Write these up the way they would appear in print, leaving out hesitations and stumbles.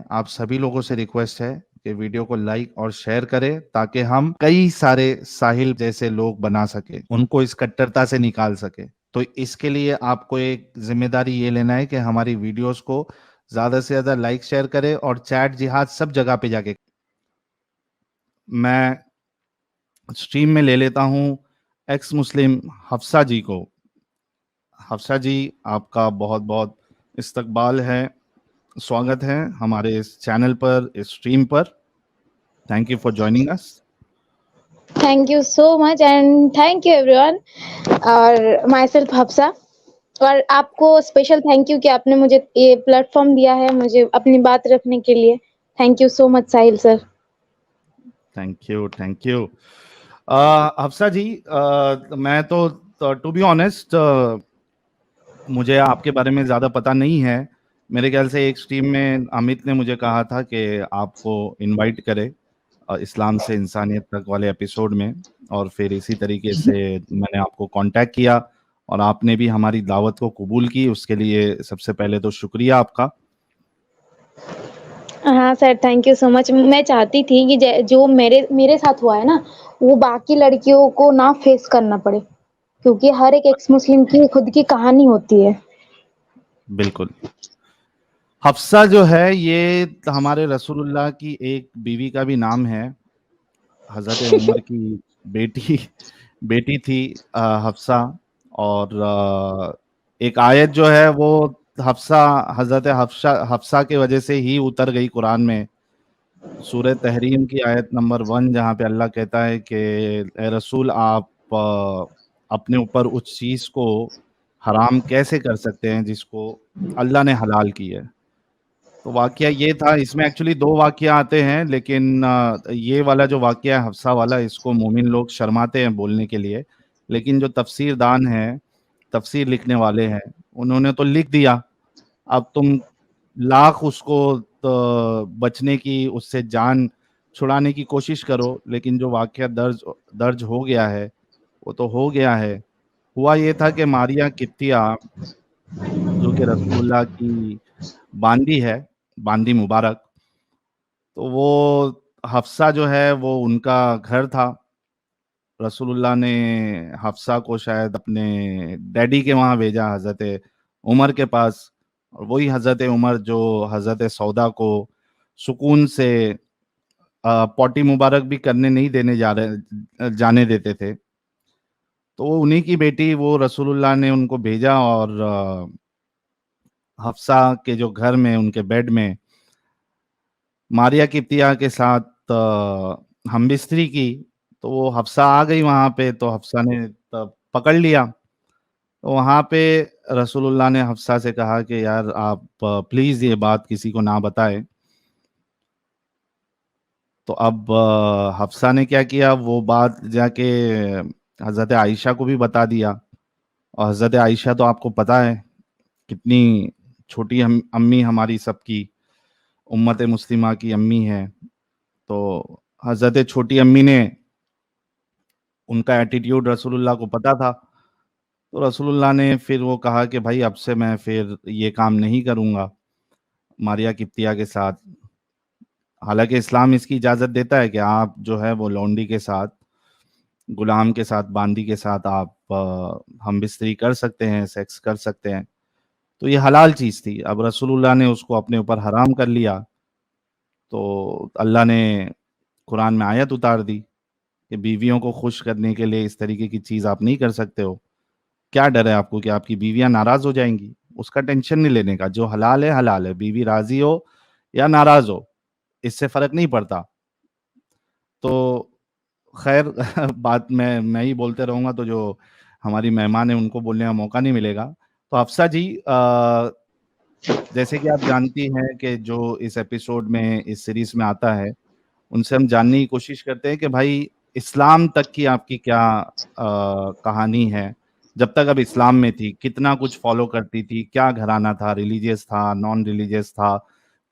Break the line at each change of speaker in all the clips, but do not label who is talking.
आप सभी लोगों से रिक्वेस्ट है कि वीडियो को लाइक और शेयर करें ताकि हम कई सारे साहिल जैसे लोग बना सके, उनको इस कट्टरता से निकाल सके। तो इसके लिए आपको एक जिम्मेदारी ये लेना है कि हमारी वीडियोस को ज्यादा से ज्यादा लाइक शेयर करें और चैट जिहाद सब जगह पे जाके। मैं स्ट्रीम में ले लेता हूं एक्स मुस्लिम हफ्सा जी को। हफ्सा जी, आपका बहुत बहुत इस्तकबाल है, स्वागत है हमारे इस चैनल पर, इस स्ट्रीम पर। Thank you for joining us.
Thank you so much and thank you everyone और माई सेल्फ हफ्सा। और आपको स्पेशल थैंक यू कि आपने मुझे ये प्लेटफॉर्म दिया है मुझे अपनी बात रखने के लिए। Thank you so much Sahil sir.
Thank you, thank you. Hafsa ji, मैं तो टू बी ऑनेस्ट मुझे आपके बारे में ज़्यादा पता नहीं है। मेरे ख्याल से एक स्ट्रीम में अमित ने मुझे कहा था कि आपको इनवाइट करे इस्लाम से इंसानियत तक वाले एपिसोड में, और फिर इसी तरीके से मैंने आपको कांटेक्ट किया और आपने भी हमारी दावत को कबूल की। उसके लिए सबसे पहले तो शुक्रिया आपका।
हाँ sir, thank you so much. मैं चाहती थी कि जो मेरे मेरे साथ हुआ है ना, वो बाकी लड़कियों को ना फेस करना पड़े, क्योंकि हर एक एक्स मुस्लिम की खुद की कहानी होती है।
बिल्कुल। हफ्सा जो है ये हमारे रसूलुल्लाह की एक बीवी का भी नाम है, हजरत उमर की बेटी बेटी थी हफ्सा। और एक आयत जो है वो हफ्सा हजरत हफ्सा हफ्सा की वजह से ही उतर गई कुरान में, सूरह तहरीम की आयत नंबर 1, जहाँ पे अल्लाह कहता है कि ए रसूल, आप अपने ऊपर उस चीज को हराम कैसे कर सकते हैं जिसको अल्लाह ने हलाल की है। तो वाकया ये था, इसमें एक्चुअली दो वाकया आते हैं, लेकिन ये वाला जो वाकया है हफ्सा वाला, इसको मोमिन लोग शर्माते हैं बोलने के लिए। लेकिन जो तफसीरदान है, तफसीर लिखने वाले हैं, उन्होंने तो लिख दिया। अब तुम लाख उसको तो बचने की, उससे जान छुड़ाने की कोशिश करो, लेकिन जो वाकया दर्ज दर्ज हो गया है वो तो हो गया है। हुआ ये था कि मारिया कित्तिया, जो कि रसूलुल्लाह की बांदी है, बांदी मुबारक, तो वो हफ्सा जो है वो उनका घर था। रसूलुल्लाह ने हफ्सा को शायद अपने डैडी के वहाँ भेजा, हज़रत उमर के पास। और वही हज़रत उमर जो हज़रत सौदा को सुकून से पॉटी मुबारक भी करने नहीं जाने देते थे। तो वो उन्हीं की बेटी, वो रसूलुल्लाह ने उनको भेजा और हफ्सा के जो घर में, उनके बेड में मारिया किप्तिया के साथ हमबिस्तरी की। तो वो हफ्सा आ गई वहां पे, तो हफ्सा ने तब पकड़ लिया। तो वहां पे रसूलुल्लाह ने हफ्सा से कहा कि यार आप प्लीज ये बात किसी को ना बताएं। तो अब हफ्सा ने क्या किया, वो बात जाके हजरत आयशा को भी बता दिया। और हजरत आयशा तो आपको पता है कितनी छोटी अम्मी हमारी सबकी, उम्मत मुस्लिमा की अम्मी है। तो हजरत छोटी अम्मी ने, उनका एटीट्यूड रसूलुल्लाह को पता था। तो रसूलुल्लाह ने फिर वो कहा कि भाई अब से मैं फिर ये काम नहीं करूंगा मारिया किप्तिया के साथ। हालांकि इस्लाम इसकी इजाज़त देता है कि आप जो है वो लौंडी के साथ, गुलाम के साथ, बांदी के साथ आप हम बिस्तरी कर सकते हैं, सेक्स कर सकते हैं। तो ये हलाल चीज़ थी। अब रसूलुल्लाह ने उसको अपने ऊपर हराम कर लिया, तो अल्लाह ने कुरान में आयत उतार दी कि बीवियों को खुश करने के लिए इस तरीके की चीज़ आप नहीं कर सकते हो। क्या डर है आपको कि आपकी बीवियां नाराज हो जाएंगी? उसका टेंशन नहीं लेने का, जो हलाल है हलाल है, बीवी राजी हो या नाराज हो इससे फर्क नहीं पड़ता। तो खैर बात मैं ही बोलते रहूंगा तो जो हमारी मेहमान है उनको बोलने का मौका नहीं मिलेगा। तो अफसा जी, जैसे कि आप जानती हैं कि जो इस एपिसोड में, इस सीरीज में आता है, उनसे हम जानने की कोशिश करते हैं कि भाई इस्लाम तक की आपकी क्या कहानी है। जब तक अब इस्लाम में थी कितना कुछ फॉलो करती थी, क्या घराना था, रिलीजियस था, नॉन रिलीजियस था,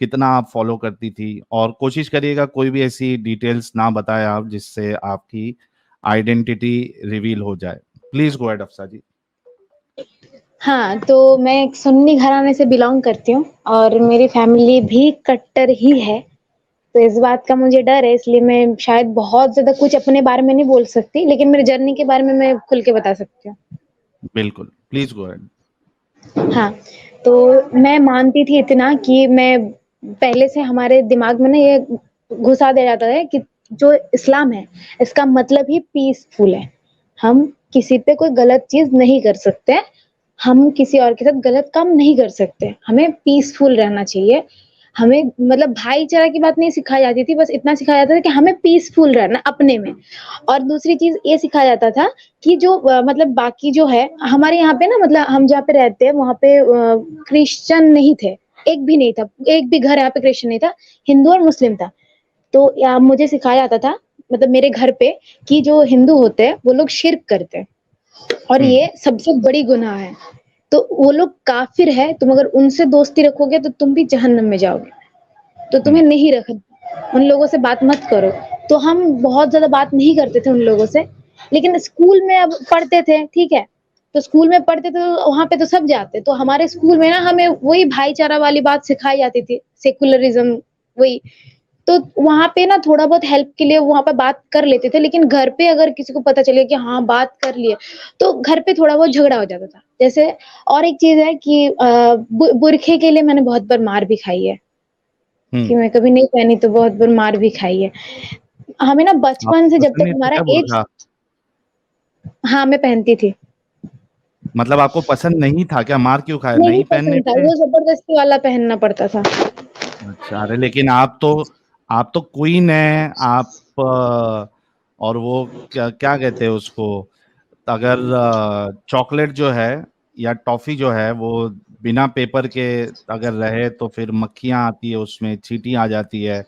कितना आप फॉलो करती थी। और कोशिश करिएगा कोई भी ऐसी डिटेल्स ना बताए आप जिससे आपकी आइडेंटिटी रिवील हो जाए। प्लीज गो अहेड अफसा जी।
हाँ, तो मैं एक सुन्नी घराने से बिलॉन्ग करती हूँ और मेरी फैमिली भी कट्टर ही है। तो इस बात का मुझे डर है, इसलिए मैं शायद बहुत ज़्यादा कुछ अपने बारे में नहीं बोल सकती, लेकिन मेरी जर्नी के बारे में मैं खुल के बता सकती हूँ।
बिल्कुल, प्लीज़ गो अहेड।
हाँ, तो मैं मानती थी इतना कि मैं पहले से हमारे दिमाग में ना ये घुसा दिया जाता है कि जो इस्लाम है, इसका मतलब ही पीसफुल है। हम किसी पे कोई गलत चीज़ नहीं कर सकते, हम किसी और के साथ गलत काम नहीं कर सकते, हमें पीसफुल रहना चाहिए। हमें मतलब भाईचारा की बात नहीं सिखाई जाती थी, बस इतना सिखाया जाता था कि हमें पीसफुल रहना अपने में। और दूसरी चीज़ ये सिखाया जाता था कि जो मतलब बाकी जो है हमारे यहाँ पे ना मतलब हम जहाँ पे रहते हैं वहाँ पे क्रिश्चियन नहीं थे, एक भी नहीं था, एक भी घर यहाँ पे क्रिश्चियन नहीं था, हिंदू और मुस्लिम था। तो या मुझे सिखाया जाता था मतलब मेरे घर पे कि जो हिंदू होते हैं वो लोग शिर्क करते हैं और
हुँ,
ये सबसे बड़ी गुनाह है। तो वो लोग काफ़िर है, तुम अगर उनसे दोस्ती रखोगे तो तुम भी जहन्नम में जाओगे। तो
हुँ,
तुम्हें नहीं रखना, उन लोगों से बात मत करो। तो हम बहुत ज़्यादा बात नहीं करते थे उन लोगों से, लेकिन स्कूल में अब पढ़ते थे, ठीक है? तो स्कूल में पढ़ते थे तो वहाँ पे तो सब जाते, तो हमारे स्कूल में ना हमें वही भाईचारा वाली बात सिखाई जाती थी, सेकुलरिज़्म वही। तो वहाँ पे ना थोड़ा बहुत हेल्प के लिए वहाँ पे बात कर लेते थे, लेकिन घर पे अगर किसी को पता चले कि हाँ, बात कर लिए, तो घर पे थोड़ा बहुत झगड़ा हो जाता था। जैसे और एक चीज़ है कि बुरखे के लिए मैंने बहुत बार मार भी खाई है।
हुँ।
कि मैं कभी नहीं पहनी तो बहुत बार मार भी खाई है। हमें ना बचपन
आपको
से जब
पसंद
तक
नहीं था
हमारा
क्या
एज
बुर्का?
हाँ, मैं पहनती थी।
मतलब आपको पसंद नहीं था क्या? मार क्यों खाया?
नहीं
नहीं पहनने
पसंद था,
पे?
वो ज़बरदस्ती वाला पहनना पड़ता था।
अच्छा, अरे लेकिन आप तो क्वीन हैं, आप और वो क्या क्या कहते हैं उसको, अगर चॉकलेट जो है या टॉफ़ी जो है वो बिना पेपर के अगर रहे तो फिर मक्खियाँ आती है उसमें, चींटी आ जाती है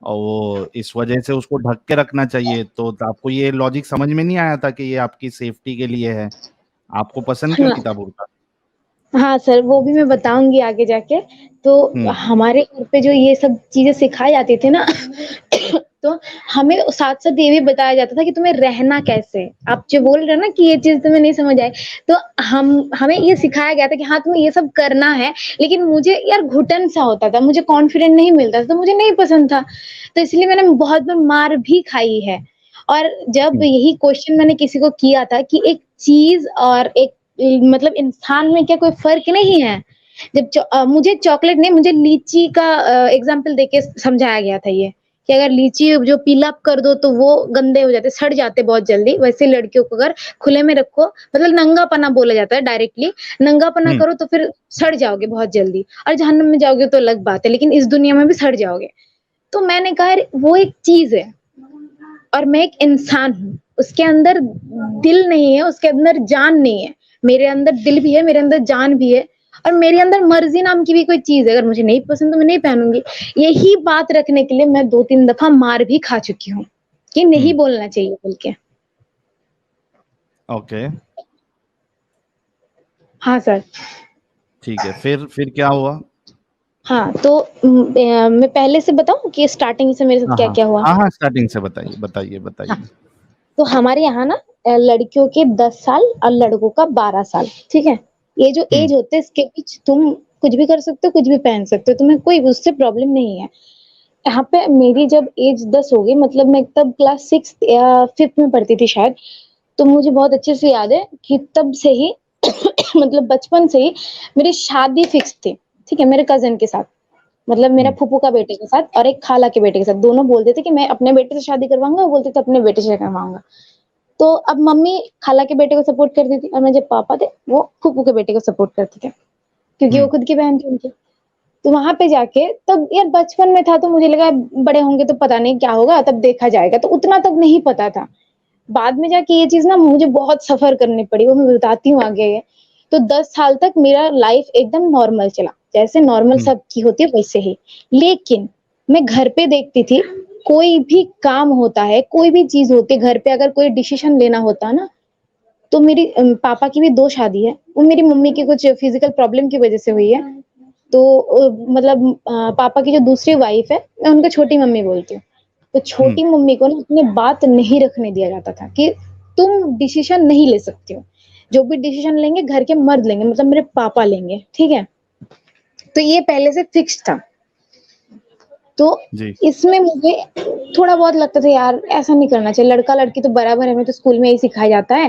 और वो इस वजह से उसको ढक के रखना चाहिए। तो आपको ये लॉजिक समझ में नहीं आया था कि ये आपकी सेफ्टी के लिए है? आपको पसंद क्यों नहीं था
हाँ।
बुर्का?
हाँ सर, वो भी मैं बताऊँगी आगे जाके। तो
हुँ,
हमारे घर पे जो ये सब चीज़ें सिखाई जाती थी ना तो हमें साथ-साथ ये भी बताया जाता था कि तुम्हें रहना कैसे है। आप जो बोल रहे हो ना कि ये चीज़ तुम्हें नहीं समझ आई, तो हमें ये सिखाया गया था कि हाँ, तुम्हें ये सब करना है, लेकिन मुझे यार घुटन-सा होता था, मुझे कॉन्फिडेंट नहीं मिलता था, तो मुझे नहीं पसंद था। तो इसलिए मैंने बहुत बार मार भी खाई है। और जब
हुँ,
यही क्वेश्चन मैंने किसी को किया था कि एक चीज़ और एक मतलब इंसान में क्या कोई फ़र्क नहीं है? मुझे चॉकलेट नहीं, मुझे लीची का एग्ज़ाम्पल देके समझाया गया था ये, कि अगर लीची जो पील अप कर दो तो वो गंदे हो जाते, सड़ जाते बहुत जल्दी, वैसे लड़कियों को अगर खुले में रखो मतलब नंगापना बोला जाता है डायरेक्टली, नंगापना
हुँ,
करो तो फिर सड़ जाओगे बहुत जल्दी और जहन्नम में जाओगे तो अलग बात है, लेकिन इस दुनिया में भी सड़ जाओगे। तो मैंने कहा यार वो एक चीज़ है और मैं एक इंसान हूँ, उसके अंदर दिल नहीं है, उसके अंदर जान नहीं है। मेरे अंदर दिल भी है, मेरे अंदर जान भी है और मेरे अंदर मर्ज़ी नाम की भी कोई चीज़ है, अगर मुझे नहीं पसंद तो मैं नहीं पहनूँगी। यही बात रखने के लिए मैं 2-3 दफ़ा मार भी खा चुकी हूँ, कि नहीं
हुँ,
बोलना चाहिए बोल के।
ओके,
हाँ सर।
ठीक है। फिर क्या हुआ?
हाँ, तो मैं पहले से बताऊँ कि स्टार्टिंग से मेरे साथ
हाँ, हाँ।
क्या-क्या हुआ?
हाँ, हाँ, स्टार्टिंग से बताइए, बताइए,
हाँ।
बताइए।
तो हमारे यहाँ ना लड़कियों के 10 साल और लड़कों का 12 साल, ठीक है? ये जो
हुँ,
एज होते है इसके बीच तुम कुछ भी कर सकते हो, कुछ भी पहन सकते हो, तुम्हें कोई उससे प्रॉब्लम नहीं है। यहाँ पे मेरी जब एज 10 हो गई मतलब मैं तब क्लास 6th या 5th में पढ़ती थी शायद, तो मुझे बहुत अच्छे से याद है कि तब से ही मतलब बचपन से ही मेरी शादी फिक्स थी, ठीक है? मेरे कज़िन के साथ। मतलब मेरा
हुँ,
फूफू का बेटे के साथ और एक खाला के बेटे के साथ, दोनों बोलते थे कि मैं अपने बेटे से शादी करवाऊँगा, वो बोलते थे अपने बेटे से करवाऊँगा। तो अब मम्मी खाला के बेटे को सपोर्ट करती थी और मेरे जो पापा थे, वो फूफू के बेटे को सपोर्ट करते थे, क्योंकि
हुँ,
वो खुद की बहन थी उनकी। तो वहाँ पे जाके तब यार बचपन में था तो मुझे लगा बड़े होंगे तो पता नहीं क्या होगा, तब देखा जाएगा, तो उतना तब नहीं पता था। बाद में जाके ये चीज़ ना मुझे बहुत सफ़र करनी पड़ी, वो मैं बताती हूँ आगे। तो 10 साल तक मेरा लाइफ़ एकदम नॉर्मल चला, जैसे नॉर्मल
हुँ,
सबकी होती है वैसे ही। लेकिन मैं घर पे देखती थी, कोई भी काम होता है, कोई भी चीज़ होती है घर पे अगर कोई डिसीज़न लेना होता है ना, तो मेरी पापा की भी 2 शादी है, वो मेरी मम्मी की कुछ फिज़िकल प्रॉब्लम की वज़ह से हुई है। तो मतलब पापा की जो दूसरी वाइफ़ है, मैं उनको छोटी मम्मी बोलती हूँ। तो
हुँ,
छोटी मम्मी को ना अपनी बात नहीं रखने दिया जाता था कि तुम डिसीज़न नहीं ले सकती हो। जो भी डिसीजन लेंगे घर के मर्द लेंगे, मतलब मेरे पापा लेंगे, ठीक है? तो ये पहले से फिक्स था। तो
जी।
इसमें मुझे थोड़ा बहुत लगता था यार ऐसा नहीं करना चाहिए, लड़का-लड़की तो बराबर है, हमें तो स्कूल में यही सिखाया जाता है,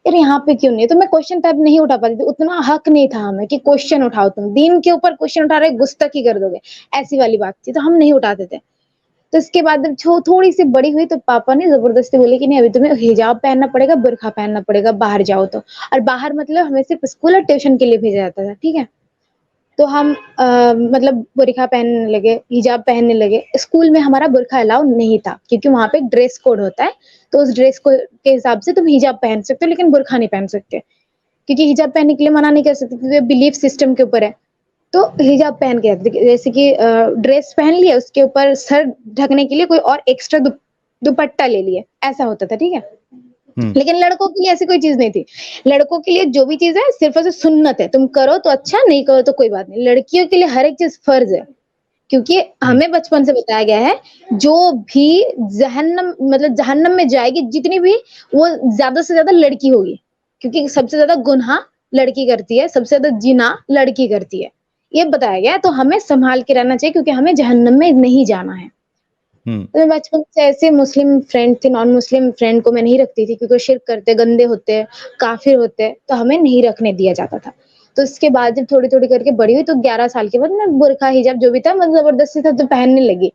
यार यहाँ पे क्यों नहीं? तो मैं क्वेश्चन तब नहीं उठा पाती थी, उतना हक नहीं था हमें कि क्वेश्चन उठाओ तुम, दीन के ऊपर क्वेश्चन उठा रहे गुस्तकी कर दोगे, ऐसी वाली बात थी, तो हम नहीं उठाते थे। तो इसके बाद जब थोड़ी-सी बड़ी हुई तो पापा ने ज़बरदस्ती बोले कि नहीं अभी तुम्हें हिजाब पहनना पड़ेगा, बुर्का पहनना पड़ेगा, बाहर जाओ तो। और बाहर मतलब हमें सिर्फ स्कूल और ट्यूशन के लिए भेजा जाता था, ठीक है? तो हम मतलब बुर्का पहनने लगे, हिजाब पहनने लगे। स्कूल में हमारा बुर्का अलाउ नहीं था क्योंकि वहाँ पे ड्रेस कोड होता है, तो उस ड्रेस कोड के हिसाब से तुम हिजाब पहन सकते हो लेकिन बुर्का नहीं पहन सकते। क्योंकि हिजाब पहनने के लिए मना नहीं कर सकते क्योंकि बिलीफ सिस्टम के ऊपर है। तो हिजाब पहन के आते थे, जैसे कि ड्रेस पहन लिया, उसके ऊपर सर ढकने के लिए कोई और एक्स्ट्रा दुपट्टा ले लिए, ऐसा होता था, ठीक है? लेकिन लड़कों के लिए ऐसी कोई चीज़ नहीं थी। लड़कों के लिए जो भी चीज़ है सिर्फ़ और सिर्फ़ सुन्नत है, तुम करो तो अच्छा, नहीं करो तो कोई बात नहीं। लड़कियों के लिए हर एक चीज़ फ़र्ज़ है, क्योंकि हमें बचपन से बताया गया है, जो भी जहन्नम मतलब जहन्नम में जाएगी जितनी भी, वो ज़्यादा से ज़्यादा लड़की होगी, क्योंकि सबसे ज़्यादा गुनाह लड़की करती है, सबसे ज़्यादा ज़िना लड़की करती है। ये बताया गया है, तो हमें सँभाल के रहना चाहिए क्योंकि हमें जहन्नम में नहीं जाना है। तो मैं बचपन से ऐसे मुस्लिम फ्रेंड थे, नॉन मुस्लिम फ्रेंड को मैं नहीं रखती थी क्योंकि वो शिर्क करते, गंदे होते, काफ़िर होते, तो हमें नहीं रखने दिया जाता था। तो उसके बाद जब थोड़ी-थोड़ी करके बड़ी हुई तो 11 साल के बाद मैं बुर्का, हिजाब जो भी था मैं ज़बरदस्ती था तो पहनने लगी।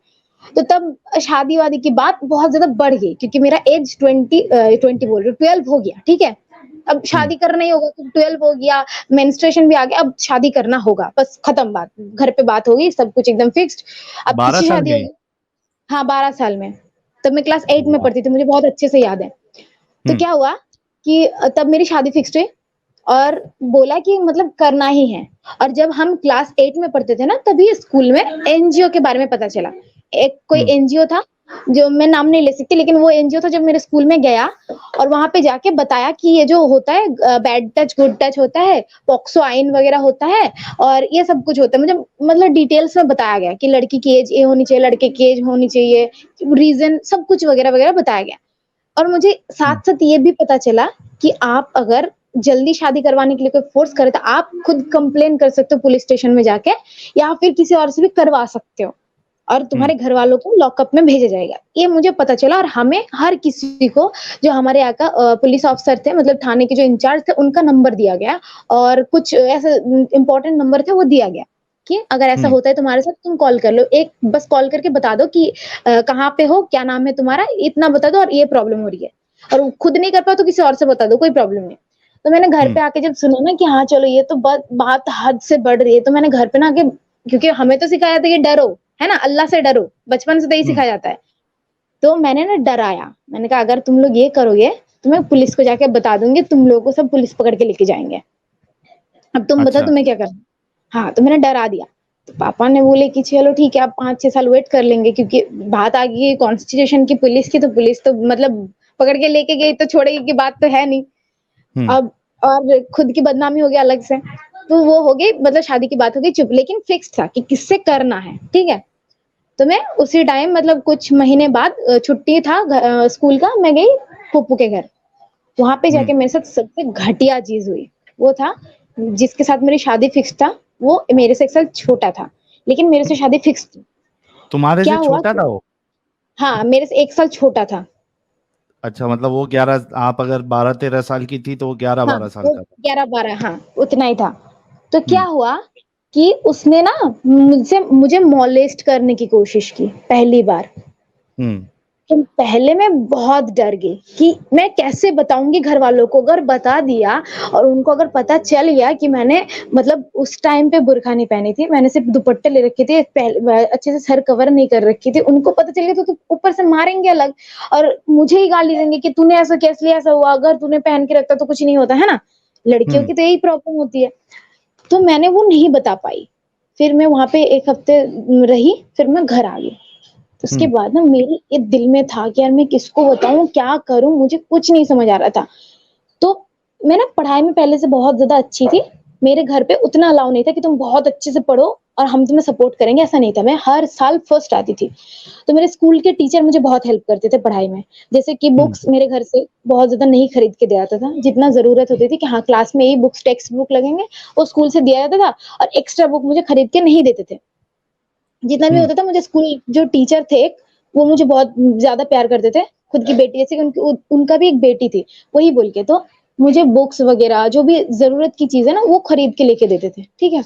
तो तब शादी-वादी की बात बहुत ज़्यादा बढ़ गई क्योंकि मेरा एज 20 बोल रही हूँ 12 हो गया, ठीक है? अब शादी करना ही होगा तो 12 हो गया, मेंस्ट्रुएशन भी आ गया, अब शादी करना होगा, बस खत्म बात। घर पे बात हो गई, सब कुछ एकदम फिक्स्ड। अब
12
किसकी
साल
शादी
की?
होगी? हाँ, 12 साल में। तब मैं क्लास 8 में
वाह!
पढ़ती थी, मुझे बहुत अच्छे से याद है। तो
हुँ,
क्या हुआ कि तब मेरी शादी फिक्स्ड हुई और बोला कि मतलब करना ही है। और जब हम क्लास 8 में पढ़ते थे ना, तभी स्कूल में एनजीओ के बारे में पता चला। एक कोई
हुँ,
एनजीओ था, जो मैं नाम नहीं ले सकती, लेकिन वो एनजीओ था जब मेरे स्कूल में गया और वहाँ पे जाके बताया कि ये जो होता है बैड टच, गुड टच होता है, पॉक्सो आइन वगैरह होता है और ये सब कुछ होता है। मुझे मतलब डिटेल्स में बताया गया कि लड़की की एज ये होनी चाहिए, लड़के की एज होनी चाहिए, रीज़न सब कुछ वगैरह-वगैरह बताया गया। और मुझे
हुँ,
साथ-साथ ये भी पता चला कि आप अगर जल्दी शादी करवाने के लिए कोई फ़ोर्स करे तो आप खुद कंप्लेन कर सकते हो पुलिस स्टेशन में जाके या फिर किसी और से भी करवा सकते हो और
हुँ,
तुम्हारे घरवालों को लॉकअप में भेजा जाएगा। ये मुझे पता चला और हमें हर किसी को जो हमारे यहाँ का पुलिस ऑफिसर थे मतलब थाने के जो इंचार्ज थे उनका नंबर दिया गया और कुछ ऐसे इम्पोर्टेंट नंबर थे वो दिया गया कि अगर ऐसा
हुँ,
होता है तुम्हारे साथ तुम कॉल कर लो। एक बस कॉल करके बता दो कि कहाँ पे हो, क्या नाम है तुम्हारा, इतना बता दो और ये प्रॉब्लम हो रही है। और वो खुद नहीं कर पाओ तो किसी और से बता दो, कोई प्रॉब्लम नहीं। तो मैंने घर
हुँ,
पे आके जब सुना ना कि हाँ, चलो ये तो बात हद से बढ़ रही है, तो मैंने घर पे ना आके क्योंकि हमें तो सिखाया था कि डरो, है ना? अल्लाह से डरो, बचपन से तो यही
हुँ,
सिखाया जाता है। तो मैंने ना डराया, मैंने कहा अगर तुम लोग ये करोगे, तो मैं पुलिस को जाके बता दूँगी, तुम लोगों को सब पुलिस पकड़ के लेके जाएँगे। अब तुम बताओ
अच्छा।
तुम्हें क्या करना? हाँ, तो मैंने डरा दिया। तो पापा ने बोले कि चलो ठीक है, अब 5-6 साल वेट कर लेंगे क्योंकि बात आ गई कॉन्स्टिट्यूशन की, पुलिस तो मतलब पकड़ के लेके गई तो छोड़ेगी की बात तो है नहीं।
हुँ,
अब और खुद की बदनामी हो गया अलग से। तो वो हो गई मतलब शादी की बात हो गई चुप, लेकिन फिक्स था कि किससे करना है, ठीक है? तो मैं उसी टाइम मतलब कुछ महीने बाद छुट्टी था स्कूल का, मैं गई फूफू के घर। वहाँ पे
हुँ।
जाके मेरे साथ सबसे घटिया चीज़ हुई। वो था जिसके साथ मेरी शादी फिक्स था, वो मेरे से 1 साल छोटा था, लेकिन मेरे से शादी फिक्स थी।
तुम्हारे
क्या
से
हुआ
छोटा
कि
था वो?
हाँ, मेरे से 1 साल छोटा था।
अच्छा मतलब वो 11 आप अगर 12-13 साल की थी तो वो
हाँ,
11-12 साल
वो
का था।
11-12 हाँ, उतना ही था। तो क्या
हुँ,
हुआ कि उसने ना मुझे मोलेस्ट करने की कोशिश की, पहली बार।
हुँ,
तो पहले मैं बहुत डर गई कि मैं कैसे बताऊँगी घरवालों को, अगर बता दिया और उनको अगर पता चल गया कि मैंने मतलब उस टाइम पे बुर्का नहीं पहनी थी, मैंने सिर्फ़ दुपट्टे ले रखे थे, अच्छे से सर कवर नहीं कर रखी थी, उनको पता चल गया तो ऊपर से मारेंगे अलग और मुझे ही गाली देंगे कि तूने ऐसा किया इसलिए ऐसा हुआ, अगर तूने पहन के रखता तो कुछ नहीं होता, है ना? लड़कियों
हुँ,
की तो यही प्रॉब्लम होती है। तो मैंने वो नहीं बता पाई। फिर मैं वहाँ पे 1 हफ्ते रही, फिर मैं घर आ गई। उसके
हुँ,
बाद ना मेरी ये दिल में था कि यार मैं किसको बताऊँ, क्या करूँ? मुझे कुछ नहीं समझ आ रहा था। तो मैं ना पढ़ाई में पहले से बहुत ज़्यादा अच्छी थी, मेरे घर पे उतना अलाउ नहीं था कि तुम बहुत अच्छे से पढ़ो और हम तुम्हें सपोर्ट करेंगे, ऐसा नहीं था। मैं हर साल फर्स्ट आती थी। तो मेरे स्कूल के टीचर मुझे बहुत हेल्प करते थे पढ़ाई में। जैसे कि बुक्स मेरे घर से बहुत ज़्यादा नहीं खरीद के दिया जाता था। जितना ज़रूरत होती थी कि हाँ, क्लास में यही बुक्स टेक्स्ट बुक लगेंगे, वो स्कूल से दिया जाता था और एक्स्ट्रा बुक मुझे खरीद के नहीं देते थे। जितना भी
हुँ,
होता था मुझे स्कूल जो टीचर थे एक, वो मुझे बहुत ज़्यादा प्यार करते थे, खुद की बेटी जैसे कि उनका भी एक बेटी थी, वही बोल के। तो मुझे बुक्स वगैरह जो भी ज़रूरत की चीज़ है ना, वो खरीद के लेके देते थे, ठीक है?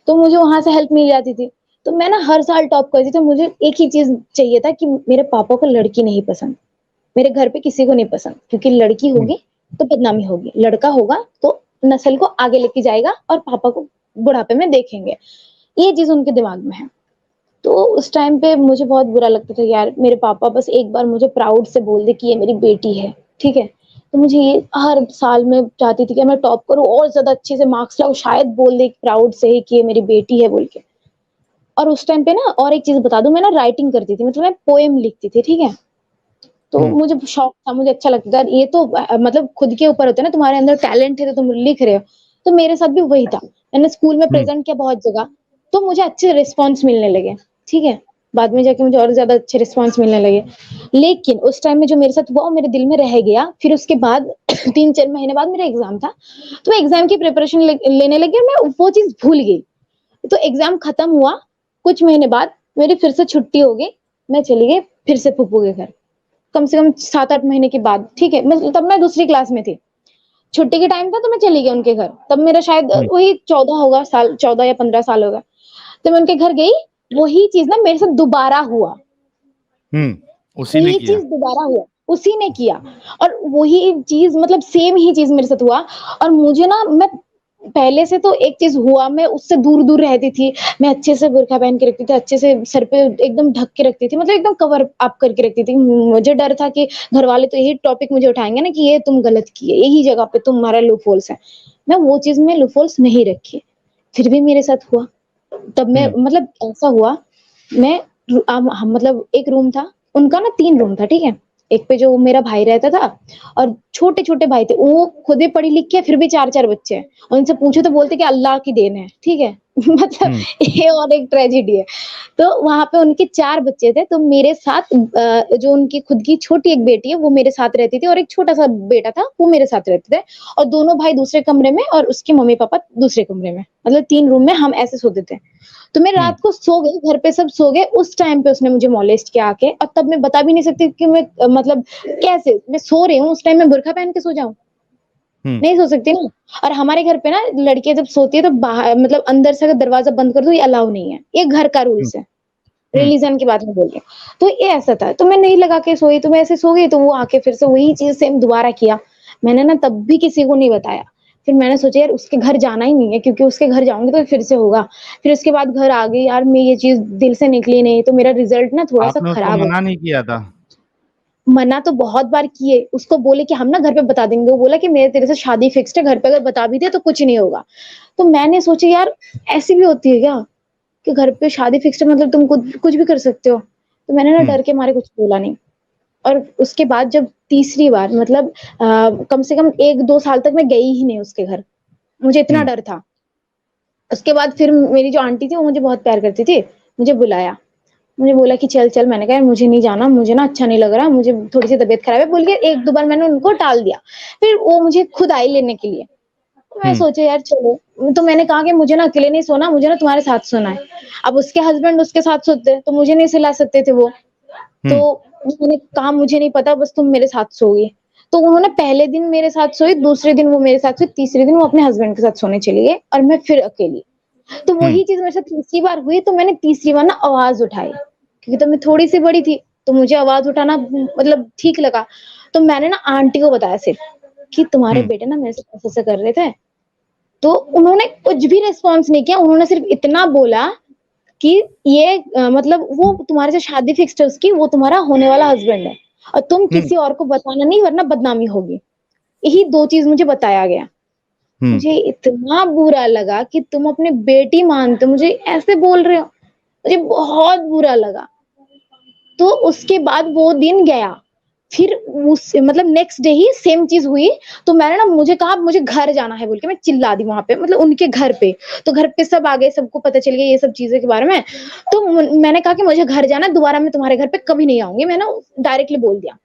तो मुझे वहाँ से हेल्प मिल जाती थी। तो मैं ना हर साल टॉप करती थी। मुझे एक ही चीज़ चाहिए था कि मेरे पापा को लड़की नहीं पसंद। मेरे घर पे किसी को नहीं पसंद, क्योंकि लड़की
हुँ,
होगी तो बदनामी होगी, लड़का होगा तो नस्ल को आगे लेके जाएगा और पापा को बुढ़ापे में देखेंगे। ये चीज़ उनके दिमाग में है। तो उस टाइम पे मुझे बहुत बुरा लगता था, यार मेरे पापा बस एक बार मुझे प्राउड से बोल दे कि ये मेरी बेटी है, ठीक है? तो मुझे ये हर साल मैं चाहती थी कि मैं टॉप करूँ और ज़्यादा अच्छे से मार्क्स लाऊँ, शायद बोल दे प्राउड से ही कि ये मेरी बेटी है बोल के। और उस टाइम पे ना और एक चीज़ बता दूँ, मैं ना राइटिंग करती थी, मतलब मैं पोएम लिखती थी, ठीक है? तो
हुँ,
मुझे शौक था, मुझे अच्छा लगता था। ये तो मतलब खुद के ऊपर होता है ना, तुम्हारे अंदर टैलेंट है तो तुम लिख रहे हो। तो मेरे साथ भी वही था। मैंने स्कूल में
हुँ,
प्रेज़ेंट किया बहुत जगह, तो मुझे अच्छे रिस्पॉन्स मिलने लगे, ठीक है? बाद में जाके मुझे और ज़्यादा अच्छे रिस्पॉन्स मिलने लगे। लेकिन उस टाइम में जो मेरे साथ हुआ वो मेरे दिल में रह गया। फिर उसके बाद 3-4 महीने बाद मेरा एग्ज़ाम था। तो मैं एग्ज़ाम की प्रिपरेशन लेने लगी और मैं वो चीज़ भूल गई। तो एग्ज़ाम खत्म हुआ, कुछ महीने बाद मेरी फिर से छुट्टी हो गई। मैं चली गई फिर से फूफू के घर। कम से कम 7-8 महीने के बाद, ठीक है? तब मैं दूसरी क्लास में थी। छुट्टी के टाइम था तो मैं चली गई उनके घर। तब मेरा शायद
हुँ,
वही 14 होगा साल, 14 या 15 साल होगा। तो मैं उनके घर गई, वही चीज़ ना मेरे साथ दोबारा हुआ।
हुँ, उसी ने
वही
किया।
चीज़ दोबारा हुआ, उसी ने किया और वही चीज़ मतलब सेम ही चीज़ मेरे साथ हुआ। और मुझे ना, मैं पहले से तो एक चीज़ हुआ, मैं उससे दूर-दूर रहती थी। मैं अच्छे से बुर्का पहन के रखती थी, अच्छे से सर पे एकदम ढक के रखती थी, मतलब एकदम कवर अप करके रखती थी। मुझे डर था कि घरवाले तो यही टॉपिक मुझे उठाएँगे ना कि ये तुम गलत किए, यही जगह पे तुम्हारा लूप होल्स है। मैं वो चीज़ में लूप होल्स नहीं रखी, फिर भी मेरे साथ हुआ। तब मैं
हुँ,
मतलब ऐसा हुआ, मैं हम मतलब एक रूम था, उनका ना 3 रूम था, ठीक है? एक पे जो मेरा भाई रहता था और छोटे-छोटे भाई थे, वो खुद ही पढ़ी लिख के फिर भी 4-4 बच्चे हैं। उनसे पूछो तो बोलते हैं कि अल्लाह की देन है, ठीक है? मतलब
हुँ,
ये और एक ट्रेजेडी है। तो वहाँ पे उनके 4 बच्चे थे, तो मेरे साथ जो उनकी खुद की छोटी एक बेटी है, वो मेरे साथ रहती थी और एक छोटा-सा बेटा था, वो मेरे साथ रहते थे और दोनों भाई दूसरे कमरे में और उसके मम्मी-पापा दूसरे कमरे में। मतलब 3 रूम में हम ऐसे सोते थे। तो मैं
हुँ,
रात को सो गई, घर पे सब सो गए, उस टाइम पे उसने मुझे मोलेस्ट किया आके। और तब मैं बता भी नहीं सकती कि मैं मतलब कैसे? मैं सो रही हूँ, उस टाइम मैं बुर्का पहन के सो जाऊँ?
हुँ,
नहीं सो सकती ना। और हमारे घर पे ना लड़कियाँ जब सोती है तो बाहर मतलब अंदर से अगर दरवाज़ा बंद कर दो, ये अलाउ नहीं है। ये घर का
हुँ,
रूल्स है।
हुँ,
रिलीजन की बात नहीं बोल रही हूँ। तो ये ऐसा था, तो मैं नहीं लगा के सोई, तो मैं ऐसे सो गई, तो वो आके फिर से वही चीज़ सेम दोबारा किया। मैंने ना तब भी किसी को नहीं बताया। फिर मैंने सोचा यार उसके घर जाना ही नहीं है, क्योंकि उसके घर जाऊँगी तो फिर से होगा। फिर उसके बाद घर आ गई, यार मैं ये चीज़ दिल से निकली नहीं, तो मेरा रिज़ल्ट ना थोड़ा-सा
आपने उसको
खराब हो।
मना नहीं किया था?
मना तो बहुत बार किए, उसको बोले कि हम ना घर पे बता देंगे, वो बोला कि मेरे तेरे से शादी फिक्स्ड है, घर पे अगर बता भी दिया तो कुछ नहीं होगा। तो मैंने सोचा यार ऐसी भी होती है क्या? कि घर पे शादी फिक्स्ड है मतलब तुम कुछ कुछ भी कर सकते हो। तो मैंने ना
हुँ,
डर के मारे कुछ बोला नहीं। और उसके बाद जब तीसरी बार मतलब कम से कम 1-2 साल तक मैं गई ही नहीं उसके घर। मुझे इतना
हुँ,
डर था। उसके बाद फिर मेरी जो आंटी थी वो मुझे बहुत प्यार करती थी, मुझे बुलाया। मुझे बोला कि चल, चल, मैंने कहा मुझे नहीं जाना, मुझे ना अच्छा नहीं लग रहा, मुझे थोड़ी-सी तबीयत खराब है बोल के 1-2 बार मैंने उनको टाल दिया। फिर वो मुझे खुद आई लेने के लिए। तो मैं
हुँ,
सोचा यार चलो, तो मैंने कहा कि मुझे ना अकेले नहीं सोना, मुझे ना तुम्हारे साथ सोना है। अब उसके हस्बैंड उसके साथ सोते, तो मुझे नहीं सुला सकते थे वो।
हुँ,
तो मैंने कहा मुझे नहीं पता, बस तुम मेरे साथ सोओगी। तो उन्होंने पहले दिन मेरे साथ सोई, दूसरे दिन वो मेरे साथ सोई, तीसरे दिन वो अपने हस्बैंड के साथ सोने चली गई और मैं फिर अकेली। तो
हुँ,
वही चीज़ मेरे साथ तीसरी बार हुई, तो मैंने तीसरी बार ना आवाज़ उठाई, क्योंकि तब मैं थोड़ी-सी बड़ी थी, तो मुझे आवाज़ उठाना मतलब ठीक लगा। तो मैंने ना आंटी को बताया सिर्फ कि तुम्हारे
हुँ,
बेटे ना मेरे साथ ऐसे-ऐसे कर रहे थे। तो उन्होंने कुछ भी रिस्पॉन्स नहीं किया, उन्होंने सिर्फ इतना बोला कि ये मतलब वो तुम्हारे से शादी फिक्स्ड है उसकी, वो तुम्हारा होने वाला हस्बैंड है और तुम
हुँ,
किसी और को बताना नहीं वरना बदनामी होगी। यही 2 चीज़ मुझे बताया गया।
हुँ,
मुझे इतना बुरा लगा कि तुम अपनी बेटी मानते हो, मुझे ऐसे बोल रहे हो। मुझे बहुत बुरा लगा। तो उसके बाद वो दिन गया। फिर उस मतलब नेक्स्ट डे ही सेम चीज़ हुई, तो मैंने ना मुझे कहा मुझे घर जाना है बोल के मैं चिल्ला दी वहाँ पे, मतलब उनके घर पे। तो घर पे सब आ गए, सबको पता चल गया ये सब चीज़ों के बारे में। तो मैंने कहा कि मुझे घर जाना है, दोबारा मैं तुम्हारे घर पे कभी नहीं आऊँगी, मैंने डायरेक्टली बोल दिया।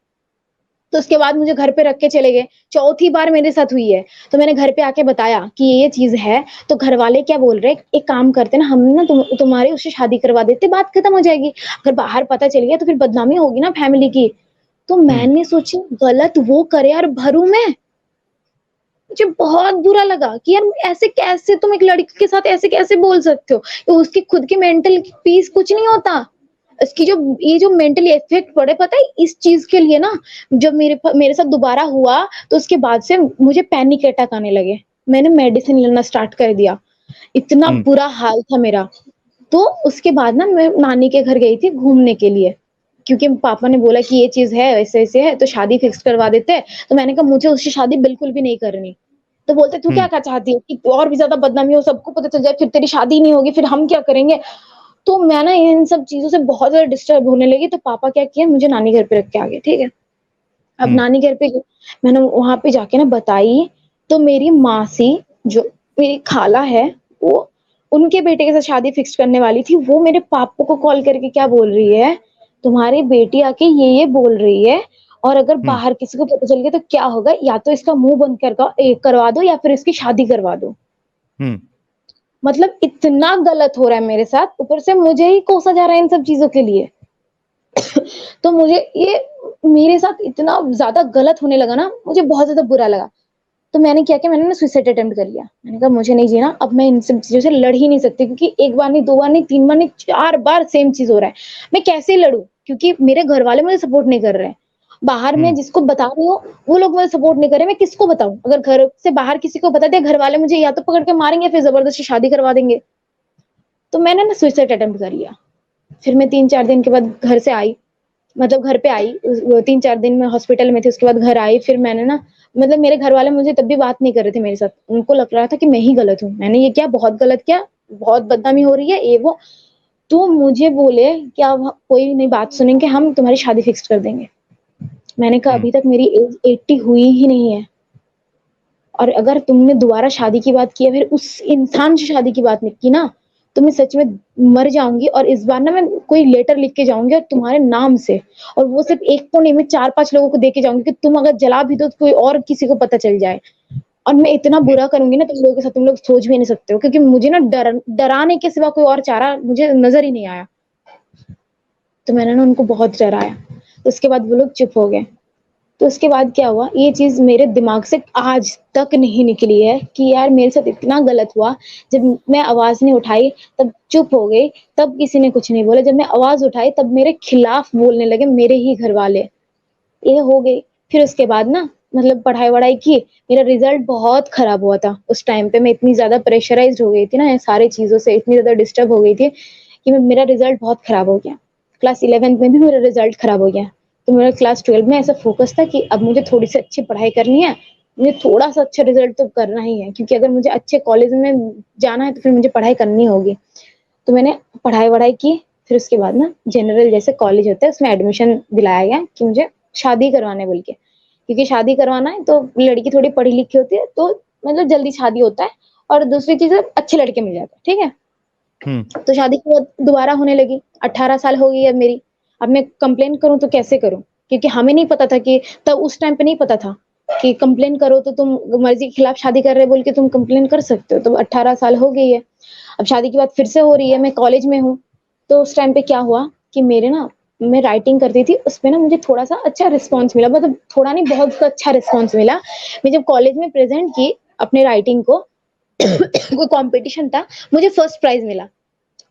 तो उसके बाद मुझे घर पे रख के चले गए। चौथी बार मेरे साथ हुई है, तो मैंने घर पे आके बताया कि ये चीज़ है, तो घरवाले क्या बोल रहे हैं, एक काम करते ना हम ना तुम्हारी उससे शादी करवा देते, बात खत्म हो जाएगी। अगर बाहर पता चल गया तो फिर बदनामी होगी ना फैमिली की। तो मैंने सोची गलत वो करे यार भरू मैं। मुझे बहुत बुरा लगा कि यार ऐसे कैसे तुम एक लड़की के साथ ऐसे कैसे बोल सकते हो? उसकी खुद की मेंटल पीस कुछ नहीं होता। इसकी जो ये जो मेंटली इफेक्ट पड़े पता है इस चीज़ के लिए ना, जब मेरे साथ दोबारा हुआ तो उसके बाद से मुझे पैनिक अटैक आने लगे। मैंने मेडिसिन लेना स्टार्ट कर दिया। इतना बुरा हाल था मेरा। तो उसके बाद ना मैं नानी के घर गई थी घूमने के लिए, क्योंकि पापा ने बोला कि ये चीज़ है, ऐसे-ऐसे है, तो शादी फिक्स करवा देते हैं। तो मैंने कहा मुझे उससे शादी बिल्कुल भी नहीं करनी। तो बोलते तू क्या चाहती है कि और भी ज़्यादा बदनामी हो, सबको पता चल जाए, फिर तेरी शादी नहीं होगी, फिर हम क्या करेंगे? तो मैं ना इन सब चीज़ों से बहुत ज़्यादा डिस्टर्ब होने लगी, तो पापा क्या किए मुझे नानी घर पे रख के आ गए, ठीक है? अब नानी घर पे मैंने वहाँ पे जाके ना बताई, तो मेरी मासी जो मेरी खाला है, वो उनके बेटे के साथ शादी फिक्स करने वाली थी, वो मेरे पापा को कॉल करके क्या बोल रही है, तुम्हारी बेटी आके ये बोल रही है और अगर बाहर किसी को पता चल गया तो क्या होगा? या तो इसका मुँह बंद करवा दो या फिर इसकी शादी करवा दो। मतलब इतना गलत हो रहा है मेरे साथ, ऊपर से मुझे ही कोसा जा रहा है इन सब चीज़ों के लिए। तो मुझे ये मेरे साथ इतना ज़्यादा गलत होने लगा ना, मुझे बहुत ज़्यादा बुरा लगा। तो मैंने क्या किया, मैंने ना सुसाइड अटेम्प्ट कर लिया। मैंने कहा मुझे नहीं जीना, अब मैं इन सब चीज़ों से लड़ ही नहीं सकती, क्योंकि 1 बार नहीं, 2 बार नहीं, 3 बार नहीं, 4 बार सेम चीज़ हो रहा है। मैं कैसे लड़ूँ? क्योंकि मेरे घरवाले मुझे सपोर्ट नहीं कर रहे हैं। बाहर मैं जिसको बता रही हूँ, वो लोग मुझे सपोर्ट नहीं कर रहे, मैं किसको बताऊँ? अगर घर से बाहर किसी को बता दिया, घरवाले मुझे या तो पकड़ के मारेंगे या फिर ज़बरदस्ती शादी करवा देंगे। तो मैंने ना सुसाइड अटेम्प्ट कर लिया। फिर मैं 3-4 दिन के बाद घर से आई, मतलब घर पे आई, 3-4 दिन मैं हॉस्पिटल में थी, उसके बाद घर आई, फिर मैंने ना मतलब मेरे घरवाले मुझे तब भी बात नहीं कर रहे थे मेरे साथ। उनको लग रहा था कि मैं ही गलत हूँ। मैंने ये किया, बहुत गलत किया, बहुत बदनामी हो रही है, ये वो। तो मुझे बोले कि अब कोई नहीं बात सुनेंगे, हम तुम्हारी शादी फिक्स कर देंगे। मैंने कहा अभी तक मेरी एज 80 हुई ही नहीं है। और अगर तुमने दोबारा शादी की बात की है, फिर उस इंसान से शादी की बात नहीं की ना, तो मैं सच में मर जाऊँगी और इस बार ना मैं कोई लेटर लिख के जाऊँगी और तुम्हारे नाम से, और वो सिर्फ़ 1 को नहीं, मैं 4-5 लोगों को दे के जाऊँगी कि तुम अगर जला भी दो तो कोई और किसी को पता चल जाए। और मैं इतना बुरा करूँगी ना तुम लोगों के साथ, तुम लोग सोच भी नहीं सकते हो, क्योंकि मुझे ना डराने के सिवा कोई और चारा मुझे नज़र ही नहीं आया। तो मैंने ना उनको बहुत डराया। उसके बाद वो लोग चुप हो गए। तो उसके बाद क्या हुआ, ये चीज़ मेरे दिमाग से आज तक नहीं निकली है कि यार मेरे साथ इतना गलत हुआ। जब मैं आवाज़ नहीं उठाई तब चुप हो गई, तब किसी ने कुछ नहीं बोला। जब मैं आवाज़ उठाई तब मेरे खिलाफ बोलने लगे मेरे ही घरवाले। ये हो गई। फिर उसके बाद ना मतलब पढ़ाई-वढ़ाई की, मेरा रिज़ल्ट बहुत खराब हुआ था। उस टाइम पे मैं इतनी ज़्यादा प्रेशराइज़्ड हो गई थी ना ये सारी चीज़ों से, इतनी ज़्यादा डिस्टर्ब हो गई थी कि मेरा रिज़ल्ट बहुत खराब हो गया। क्लास 11th में भी मेरा रिज़ल्ट खराब हो गया। तो मेरा क्लास 12 में ऐसा फ़ोकस था कि अब मुझे थोड़ी-सी अच्छी पढ़ाई करनी है, मुझे थोड़ा-सा अच्छा रिज़ल्ट तो करना ही है, क्योंकि अगर मुझे अच्छे कॉलेज में जाना है तो फिर मुझे पढ़ाई करनी होगी। तो मैंने पढ़ाई-वढ़ाई की, फिर उसके बाद ना जनरल जैसे कॉलेज होता है उसमें एडमिशन दिलाया गया कि मुझे शादी करवाना है बोल के। क्योंकि शादी करवाना है तो लड़की थोड़ी पढ़ी-लिखी होती है, तो मतलब जल्दी शादी होता है और दूसरी चीज़ है अच्छे लड़के मिल जाते हैं, ठीक है? तो शादी के बाद दोबारा होने लगी, 18 साल हो गई अब मेरी। अब मैं कंप्लेन करूँ तो कैसे करूँ? क्योंकि हमें नहीं पता था कि तब उस टाइम पे नहीं पता था कि कंप्लेन करो तो तुम मर्ज़ी के खिलाफ शादी कर रहे हो बोल के तुम कंप्लेन कर सकते हो। तो 18 साल हो गई है। अब शादी के बाद फिर से हो रही है, मैं कॉलेज में हूँ। तो उस टाइम पे क्या हुआ कि मेरे ना मैं राइटिंग करती थी, उसमें ना मुझे थोड़ा-सा अच्छा रिस्पॉन्स मिला, मतलब थोड़ा नहीं बहुत अच्छा रिस्पॉन्स मिला। मैं जब कॉलेज में प्रेज़ेंट की अपने राइटिंग को कोई कॉम्पिटिशन था, मुझे फर्स्ट प्राइज़ मिला।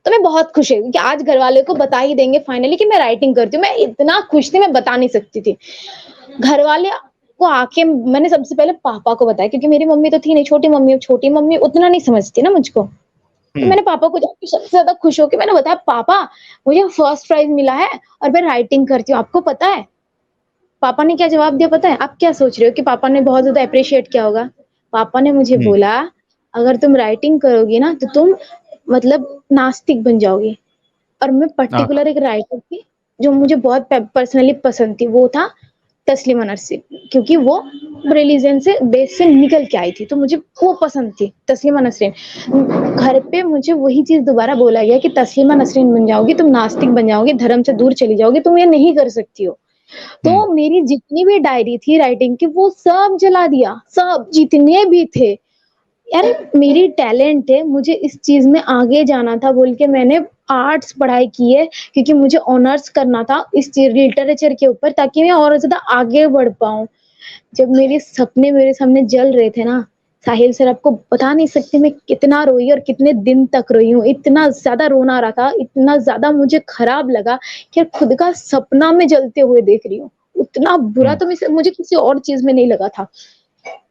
तो मैं बहुत खुश हुई कि आज घरवालों को बता ही देंगे फाइनली कि मैं राइटिंग करती हूँ। मैं इतना खुश थी, मैं बता नहीं सकती थी। घरवाले को आके मैंने सबसे पहले पापा को बताया, क्योंकि मेरी मम्मी तो थी नहीं, छोटी मम्मी उतना नहीं समझती ना मुझको। तो मैंने पापा को जाके सबसे ज़्यादा खुश होके मैंने बताया, पापा मुझे फर्स्ट प्राइज़ मिला है और मैं राइटिंग करती हूँ, आपको पता है? पापा ने क्या जवाब दिया पता है? आप क्या सोच रहे हो कि पापा ने बहुत ज़्यादा एप्रिशिएट किया होगा? पापा ने मुझे बोला, अगर तुम राइटिंग करोगी ना तो तुम मतलब नास्तिक बन जाओगी। और मैं पर्टिकुलर एक राइटर थी जो मुझे बहुत पर्सनली पसंद थी, वो था तस्लीमा नसरीन, क्योंकि वो रिलीजन से बेस से निकल के आई थी, तो मुझे वो पसंद थी तस्लीमा नसरीन। घर पे मुझे वही चीज़ दोबारा बोला गया कि तस्लीमा नसरीन बन जाओगी, तुम नास्तिक बन जाओगी, धर्म से दूर चली जाओगी, तुम ये नहीं कर सकती हो।
हुँ,
तो मेरी जितनी भी डायरी थी राइटिंग की वो सब जला दिया, सब जितने भी थे। यार मेरी टैलेंट है, मुझे इस चीज़ में आगे जाना था बोल के मैंने आर्ट्स पढ़ाई की है, क्योंकि मुझे ऑनर्स करना था इस चीज़ लिटरेचर के ऊपर, ताकि मैं और ज़्यादा आगे बढ़ पाऊँ। जब मेरे सपने मेरे सामने जल रहे थे ना, साहिल सर आपको बता नहीं सकती मैं कितना रोई और कितने दिन तक रोई हूँ। इतना ज़्यादा रोना आ रहा था, इतना ज़्यादा मुझे खराब लगा कि यार खुद का सपना मैं जलते हुए देख रही हूँ। उतना बुरा
हुँ,
तो मुझे किसी और चीज़ में नहीं लगा था।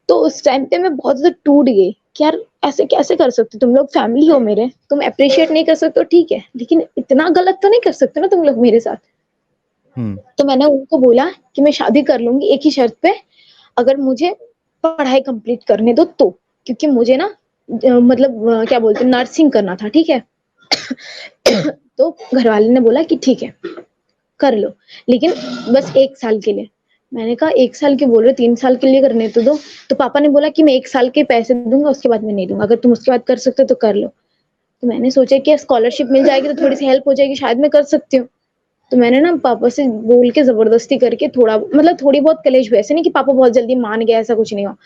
तो उस टाइम पे मैं बहुत ज़्यादा टूट गई कि यार ऐसे कैसे कर सकते हो तुम लोग, फैमिली हो मेरे, तुम एप्रिशिएट नहीं कर सकते हो ठीक है, लेकिन इतना गलत तो नहीं कर सकते ना तुम लोग मेरे साथ।
हुँ,
तो मैंने उनको बोला कि मैं शादी कर लूँगी एक ही शर्त पे, अगर मुझे पढ़ाई कंप्लीट करने दो तो। क्योंकि मुझे ना मतलब क्या बोलते हैं नर्सिंग करना था, ठीक है? तो घरवाले ने बोला कि ठीक है, कर लो, लेकिन बस 1 साल के लिए। मैंने कहा 1 साल क्यों बोल रहे हो, 3 साल के लिए करने तो दो। तो पापा ने बोला कि मैं 1 साल के पैसे दूँगा, उसके बाद मैं नहीं दूँगा, अगर तुम उसके बाद कर सकते हो तो कर लो। तो मैंने सोचा कि स्कॉलरशिप मिल जाएगी तो थोड़ी-सी हेल्प हो जाएगी, शायद मैं कर सकती हूँ। तो मैंने ना पापा से बोल के ज़बरदस्ती करके थोड़ा मतलब थोड़ी बहुत कलेश हुई, ऐसे नहीं कि पापा बहुत जल्दी मान गए, ऐसा कुछ नहीं हुआ।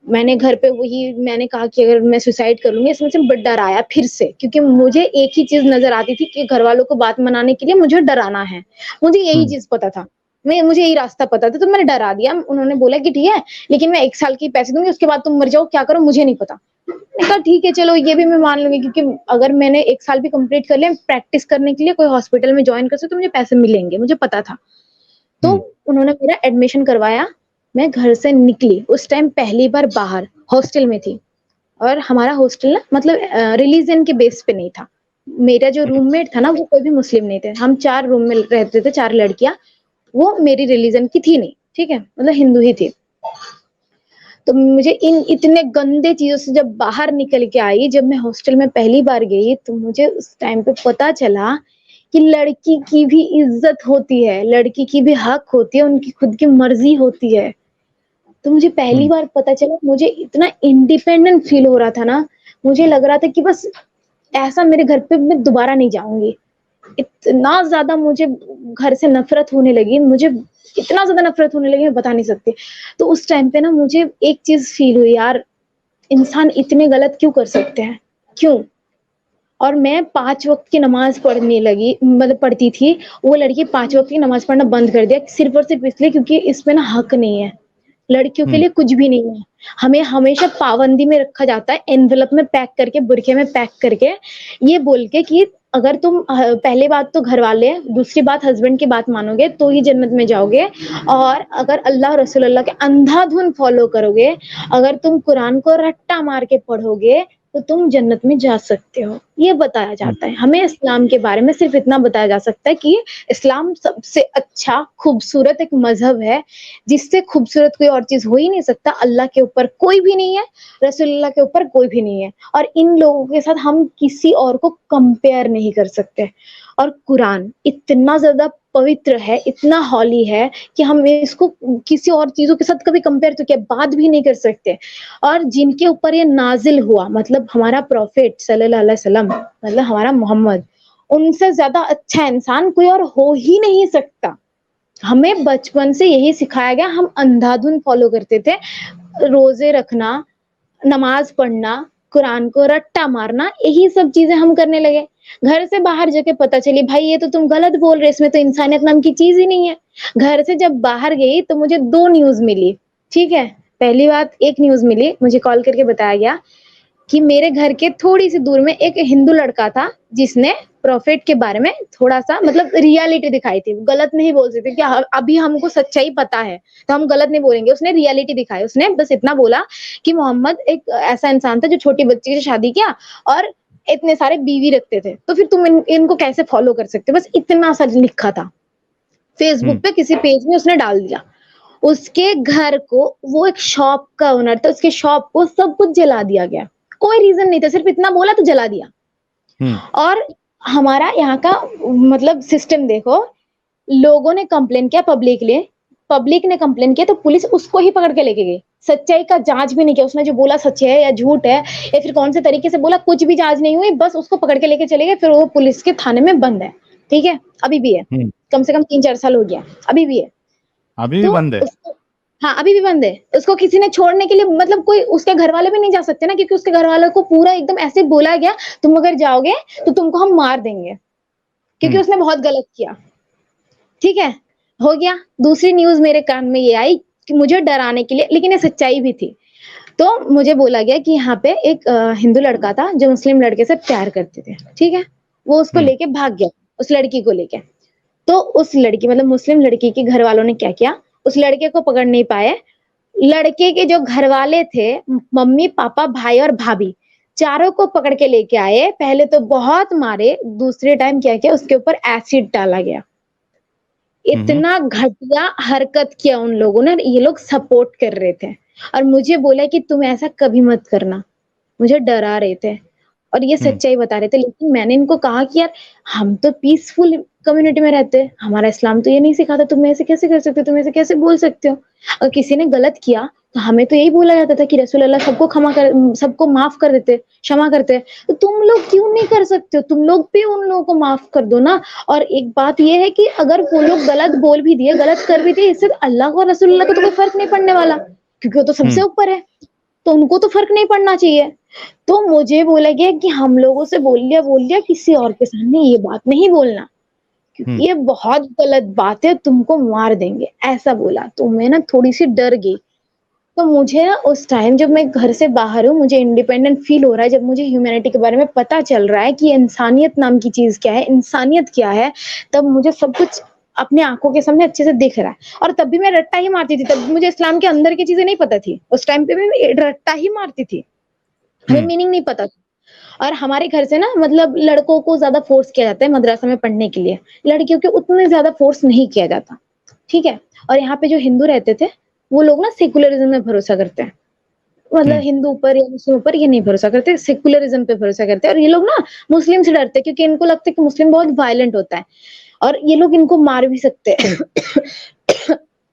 मैंने घर पे वही मैंने कहा कि अगर मैं सुसाइड कर लूँगी, इसमें से डराया फिर से, क्योंकि मुझे एक ही चीज़ नज़र आती थी कि घरवालों को बात मनाने के लिए मुझे डराना है। मुझे यही
हुँ,
चीज़ पता था। मुझे यही रास्ता पता था, तो मैंने डरा दिया। उन्होंने बोला कि ठीक है, लेकिन मैं 1 साल के पैसे दूँगी, उसके बाद तुम मर जाओ, क्या करो मुझे नहीं पता। मैंने कहा ठीक है चलो ये भी मैं मान लूँगी, क्योंकि अगर मैंने 1 साल भी कंप्लीट कर लिया, प्रैक्टिस करने के लिए कोई हॉस्पिटल में जॉइन कर सकती हूँ, तो मुझे पैसे मिलेंगे, मुझे पता था। तो
हुँ,
उन्होंने मेरा एडमिशन करवाया, मैं घर से निकली, उस टाइम पहली बार बाहर, हॉस्टल में थी और हमारा हॉस्टल ना मतलब रिलीजन के बेस पे नहीं था। मेरा जो
हुँ,
रूममेट था ना वो कोई भी मुस्लिम नहीं थे, हम 4 रूम में रहते थे, 4 लड़कियाँ, वो मेरी रिलीजन की थी नहीं, ठीक है? मतलब हिंदू ही थी। तो मुझे इन इतने गंदे चीज़ों से जब बाहर निकल के आई, जब मैं हॉस्टल में पहली बार गई, तो मुझे उस टाइम पे पता चला कि लड़की की भी इज़्ज़त होती है, लड़की की भी हक होती है, उनकी खुद की मर्ज़ी होती है। तो मुझे पहली
हुँ,
बार पता चला, मुझे इतना इंडिपेंडेंट फ़ील हो रहा था ना, मुझे लग रहा था कि बस ऐसा मेरे घर पे मैं दोबारा नहीं जाऊँगी। इतना ज़्यादा मुझे घर से नफ़रत होने लगी, मुझे इतना ज़्यादा नफ़रत होने लगी मैं बता नहीं सकती। तो उस टाइम पे ना मुझे एक चीज़ फ़ील हुई, यार इंसान इतने गलत क्यों कर सकते हैं? क्यों? और मैं 5 वक़्त की नमाज़ पढ़ने लगी, मतलब पढ़ती थी, वो लड़की 5 वक़्त की नमाज़ पढ़ना बंद कर दिया, सिर्फ़ और सिर्फ़ इसलिए क्योंकि इसमें ना हक नहीं है। लड़कियों के
हुँ,
लिए कुछ भी नहीं है। हमें हमेशा पाबंदी में रखा जाता है, एनवेलप में पैक करके, बुरखे में पैक करके, ये बोल के कि अगर तुम पहली बात तो घरवाले, दूसरी बात हस्बैंड की बात मानोगे तो ही जन्नत में जाओगे, और अगर अल्लाह रसूलुल्लाह के अंधाधुन फॉलो करोगे, अगर तुम कुरान को रट्टा मार के पढ़ोगे, तो तुम जन्नत में जा सकते हो। ये बताया
हुँ,
जाता है। हमें इस्लाम के बारे में सिर्फ़ इतना बताया जा सकता है कि इस्लाम सबसे अच्छा, खूबसूरत एक मज़हब है, जिससे खूबसूरत कोई और चीज़ हो ही नहीं सकता। अल्लाह के ऊपर कोई भी नहीं है, रसूलुल्लाह के ऊपर कोई भी नहीं है, और इन लोगों के साथ हम किसी और को कंपेयर नहीं कर सकते। और कुरान इतना ज़्यादा पवित्र है, इतना हॉली है कि हम इसको किसी और चीज़ों के साथ कभी कंपेयर तो क्या बात भी नहीं कर सकते। और जिनके ऊपर ये नाज़िल हुआ, मतलब हमारा प्रॉफ़ेट सल्लल्लाहु अलैहि वसल्लम, मतलब हमारा मोहम्मद, उनसे ज़्यादा अच्छा इंसान कोई और हो ही नहीं सकता। हमें बचपन से यही सिखाया गया, हम अंधाधुन फॉलो करते थे। रोज़े रखना, नमाज़ पढ़ना, कुरान को रट्टा मारना, यही सब चीज़ें हम करने लगे। घर से बाहर जाके पता चली भाई ये तो तुम गलत बोल रहे हो, इसमें तो इंसानियत नाम की चीज़ ही नहीं है। घर से जब बाहर गई तो मुझे 2 न्यूज़ मिली, ठीक है? पहली बात एक न्यूज़ मिली, मुझे कॉल करके बताया गया कि मेरे घर के थोड़ी-सी दूर में एक हिंदू लड़का था, जिसने प्रॉफ़ेट के बारे में थोड़ा-सा मतलब रियलिटी दिखाई थी। गलत नहीं बोल सकते कि अभी हमको सच्चाई पता है, तो हम गलत नहीं बोलेंगे। उसने रियलिटी दिखाई। उसने बस इतना बोला कि मोहम्मद एक ऐसा इंसान था जो छोटी बच्ची से शादी किया और इतने सारे बीवी रखते थे। तो फिर तुम इनको कैसे फ़ॉलो कर सकते हो? बस इतना सा लिखा था।
हुँ,
फ़ेसबुक पे किसी पेज में उसने डाल दिया। उसके घर को, वो एक शॉप का ओनर था, उसके शॉप को सब कुछ जला दिया गया। कोई रीज़न नहीं था, सिर्फ़ इतना बोला तो जला दिया।
हुँ,
और हमारा यहाँ का मतलब सिस्टम देखो, लोगों ने कंप्लेन किया पब्लिकली, पब्लिक ने कंप्लेन किया तो पुलिस उसको ही पकड़ के लेके गई। सच्चाई का जाँच भी नहीं किया, उसने जो बोला सच है या झूठ है या फिर कौन से तरीके से बोला, कुछ भी जाँच नहीं हुई, बस उसको पकड़ के लेके चले गए, फिर वो पुलिस के थाने में बंद है, ठीक है? अभी भी है। कम से कम 3-4 साल हो गया, अभी भी है।
अभी भी
तो
बंद है?
उसको हाँ, अभी भी बंद है। उसको किसी ने छोड़ने के लिए मतलब कोई उसके घरवाले भी नहीं जा सकते ना, क्योंकि उसके घरवालों को पूरा एकदम ऐसे बोला गया, तुम अगर जाओगे तो तुमको हम मार देंगे, क्योंकि उसने बहुत गलत किया। ठीक है? हो गया। दूसरी न्यूज़ मेरे कान में ये आई कि मुझे डराने के लिए, लेकिन ये सच्चाई भी थी। तो मुझे बोला गया कि यहाँ पे एक हिंदू लड़का था जो मुस्लिम लड़के से प्यार करते थे, ठीक है? वो उसको लेके भाग गया, उस लड़की को लेके। तो उस लड़की मतलब मुस्लिम लड़की के घर वालों ने क्या किया, उस लड़के को पकड़ नहीं पाए। लड़के के जो घरवाले थे, मम्मी, पापा, भाई और भाभी, चारों को पकड़ के लेके आए। पहले तो बहुत मारे, दूसरे टाइम क्या किया, उसके ऊपर एसिड डाला गया। इतना घटिया हरकत किया उन लोगों ने, ये लोग सपोर्ट कर रहे थे और मुझे बोला कि तुम ऐसा कभी मत करना। मुझे डरा रहे थे और ये सच्चाई बता रहे थे, लेकिन मैंने इनको कहा कि यार हम तो पीसफुल कम्युनिटी में रहते हैं, हमारा इस्लाम तो ये नहीं सिखाता, तुम ऐसे कैसे कर सकते हो, तुम ऐसे कैसे बोल सकते हो? अगर किसी ने गलत किया तो हमें तो यही बोला जाता था कि रसूल अल्लाह सबको माफ कर देते, क्षमा करते। तो तुम लोग क्यों नहीं कर सकते हो? तुम लोग भी उन लोगों को माफ कर दो ना। और एक बात ये है कि अगर वो लोग गलत बोल भी दिए, गलत कर भी दिए, इससे अल्लाह को और रसूल अल्लाह को तो कोई फर्क नहीं पड़ने वाला, क्योंकि वो तो सबसे ऊपर है, तो उनको तो फर्क नहीं पड़ना चाहिए। तो मुझे बोला गया कि हम लोगों से बोल लिया किसी और के सामने ये बात नहीं बोलना, क्योंकि ये बहुत गलत बात है, तुमको मार देंगे, ऐसा बोला। तो मैं ना थोड़ी-सी डर गई। तो मुझे ना उस टाइम जब मैं घर से बाहर हूँ, मुझे इंडिपेंडेंट फील हो रहा है, जब मुझे ह्यूमैनिटी के बारे में पता चल रहा है कि इंसानियत नाम की चीज़ क्या है, इंसानियत क्या है, तब मुझे सब कुछ अपनी आँखों के सामने अच्छे से दिख रहा है। और तब भी मैं रट्टा ही मारती थी, तब मुझे इस्लाम के अंदर की चीज़ें नहीं पता थी। उस टाइम पे मैं रट्टा ही मारती थी। हमें मीनिंग नहीं पता था। और हमारे घर से ना मतलब लड़कों को ज़्यादा फोर्स किया जाता है मद्रासा में पढ़ने के लिए, लड़कियों को उतने ज़्यादा फोर्स नहीं किया जाता, ठीक है? और यहाँ पे जो हिंदू रहते थे, वो लोग ना सेक्युलरिज़्म में भरोसा करते हैं। मतलब हिंदू ऊपर या मुस्लिम ऊपर ये नहीं भरोसा करते, सेक्युलरिज़्म पे भरोसा करते हैं। और ये लोग ना मुस्लिम से डरते हैं, क्योंकि इनको लगता है कि मुस्लिम बहुत वायलेंट होता है और ये लोग इनको मार भी सकते हैं।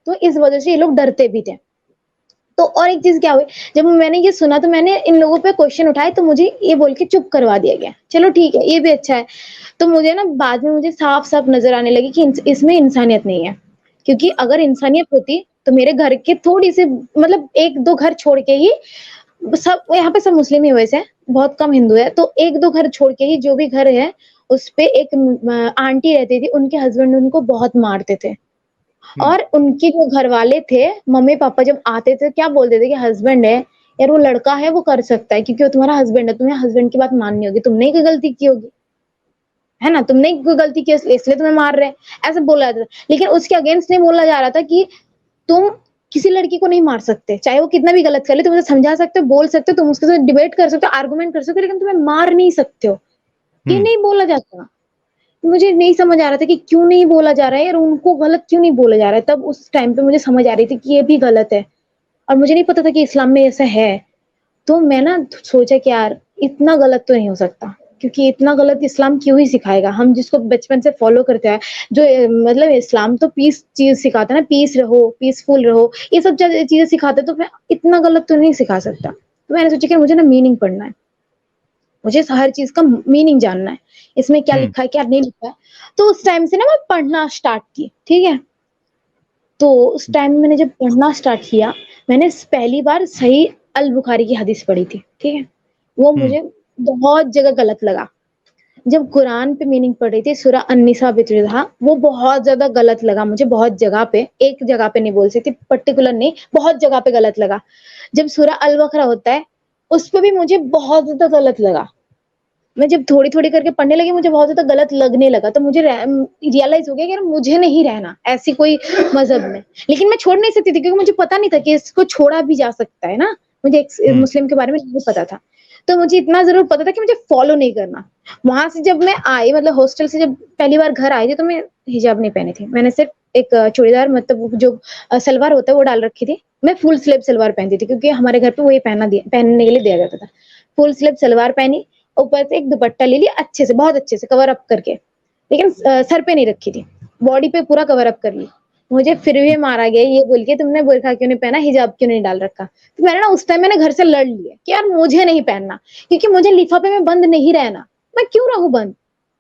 तो इस वजह से ये लोग डरते भी थे। तो और एक चीज़ क्या हुई, जब मैंने ये सुना तो मैंने इन लोगों पे क्वेश्चन उठाए, तो मुझे ये बोल के चुप करवा दिया गया। चलो ठीक है, ये भी अच्छा है। तो मुझे ना बाद में मुझे साफ-साफ नज़र आने लगी कि इसमें इंसानियत नहीं है। क्योंकि अगर इंसानियत होती तो मेरे घर के थोड़ी-सी मतलब 1-2 घर छोड़ के ही सब, यहाँ पे सब मुस्लिम ही हैं वैसे, बहुत कम हिंदू है। तो 1-2 घर छोड़ के ही जो भी घर है, उसपे एक आंटी रहती थी, उनके हस्बैंड उनको बहुत मारते थे। और उनके जो घरवाले थे, मम्मी-पापा जब आते थे क्या बोलते थे कि हस्बैंड है, यार वो लड़का है, वो कर सकता है क्योंकि वो तुम्हारा हस्बैंड है, तुम्हें हस्बैंड की बात माननी होगी, तुमने ही कोई गलती की होगी, है ना? तुमने ही कोई गलती की इसलिए तुम्हें मार रहे हैं, ऐसे बोला जाता था। लेकिन उसके अगेंस्ट नहीं बोला जा रहा था कि तुम किसी लड़की को नहीं मार सकते, चाहे वो कितना भी गलत कर ले, तुम उसे समझा सकते हो, बोल सकते हो, तुम उसके साथ डिबेट कर सकते हो, आर्गुमेंट कर सकते हो, लेकिन तुम्हें मार नहीं सकते हो। ये नहीं बोला जाता। मुझे नहीं समझ आ रहा था कि क्यों नहीं बोला जा रहा है, और उनको गलत क्यों नहीं बोला जा रहा है। तब उस टाइम पे मुझे समझ आ रही थी कि ये भी गलत है और मुझे नहीं पता था कि इस्लाम में ऐसा है। तो मैं ना सोचा कि यार इतना गलत तो नहीं हो सकता, क्योंकि इतना गलत इस्लाम क्यों ही सिखाएगा? हम जिसको बचपन से फॉलो करते हैं, जो मतलब इस्लाम तो पीस चीज़ सिखाता है ना, पीस रहो, पीसफुल रहो, ये सब चीज़ें सिखाता है, तो मैं इतना गलत तो नहीं सिखा सकता। तो मैंने सोचा कि मुझे ना मीनिंग पढ़ना है। मुझे हर चीज़ का मीनिंग जानना है, इसमें क्या लिखा है, क्या नहीं लिखा है। तो उस टाइम से ना मैं पढ़ना स्टार्ट की, ठीक है? तो उस टाइम मैंने जब पढ़ना स्टार्ट किया, मैंने पहली बार सही अल बुखारी की हदीस पढ़ी थी, ठीक है? वो मुझे बहुत जगह गलत लगा। जब कुरान पे मीनिंग पढ़ रही थी, सूरा अन-निसा था, वो बहुत ज़्यादा गलत लगा मुझे, बहुत जगह पे, एक जगह पे नहीं बोल सकती, पर्टिकुलर नहीं, बहुत जगह पे गलत लगा। जब सूरा अल-बकरा होता है, उस पे भी मुझे बहुत ज़्यादा गलत लगा। मैं जब थोड़ी-थोड़ी करके पढ़ने लगी, मुझे बहुत ज़्यादा गलत लगने लगा, तो मुझे रियलाइज़ हो गया कि यार मुझे नहीं रहना ऐसी कोई मज़हब में। लेकिन मैं छोड़ नहीं सकती थी, क्योंकि मुझे पता नहीं था कि इसको छोड़ा भी जा सकता है ना, मुझे एक मुस्लिम के बारे में नहीं पता था। तो मुझे इतना ज़रूर पता था कि मुझे फॉलो नहीं करना। वहाँ से जब मैं आई, मतलब हॉस्टल से जब पहली बार घर आई थी, तो मैं हिजाब नहीं पहनी थी। मैंने सिर्फ़ एक चूड़ीदार, मतलब जो सलवार होता है वो डाल रखी थी। मैं फुल स्लीव सलवार पहनती थी, क्योंकि हमारे घर पे वही पहनने के लिए दिया जाता था। फुल स्लीव सलवार पहनी, ऊपर से एक दुपट्टा ले लिया अच्छे से, बहुत अच्छे से कवर अप करके, लेकिन सर पे नहीं रखी थी, बॉडी पे पूरा कवर अप कर ली। मुझे फिर भी मारा गया ये बोल के तुमने बुर्का क्यों नहीं पहना, हिजाब क्यों नहीं डाल रखा। तो मैंने ना उस टाइम मैंने घर से लड़ लिया कि यार मुझे नहीं पहनना, क्योंकि मुझे लिफाफे में बंद नहीं रहना, मैं क्यों रहूं बंद।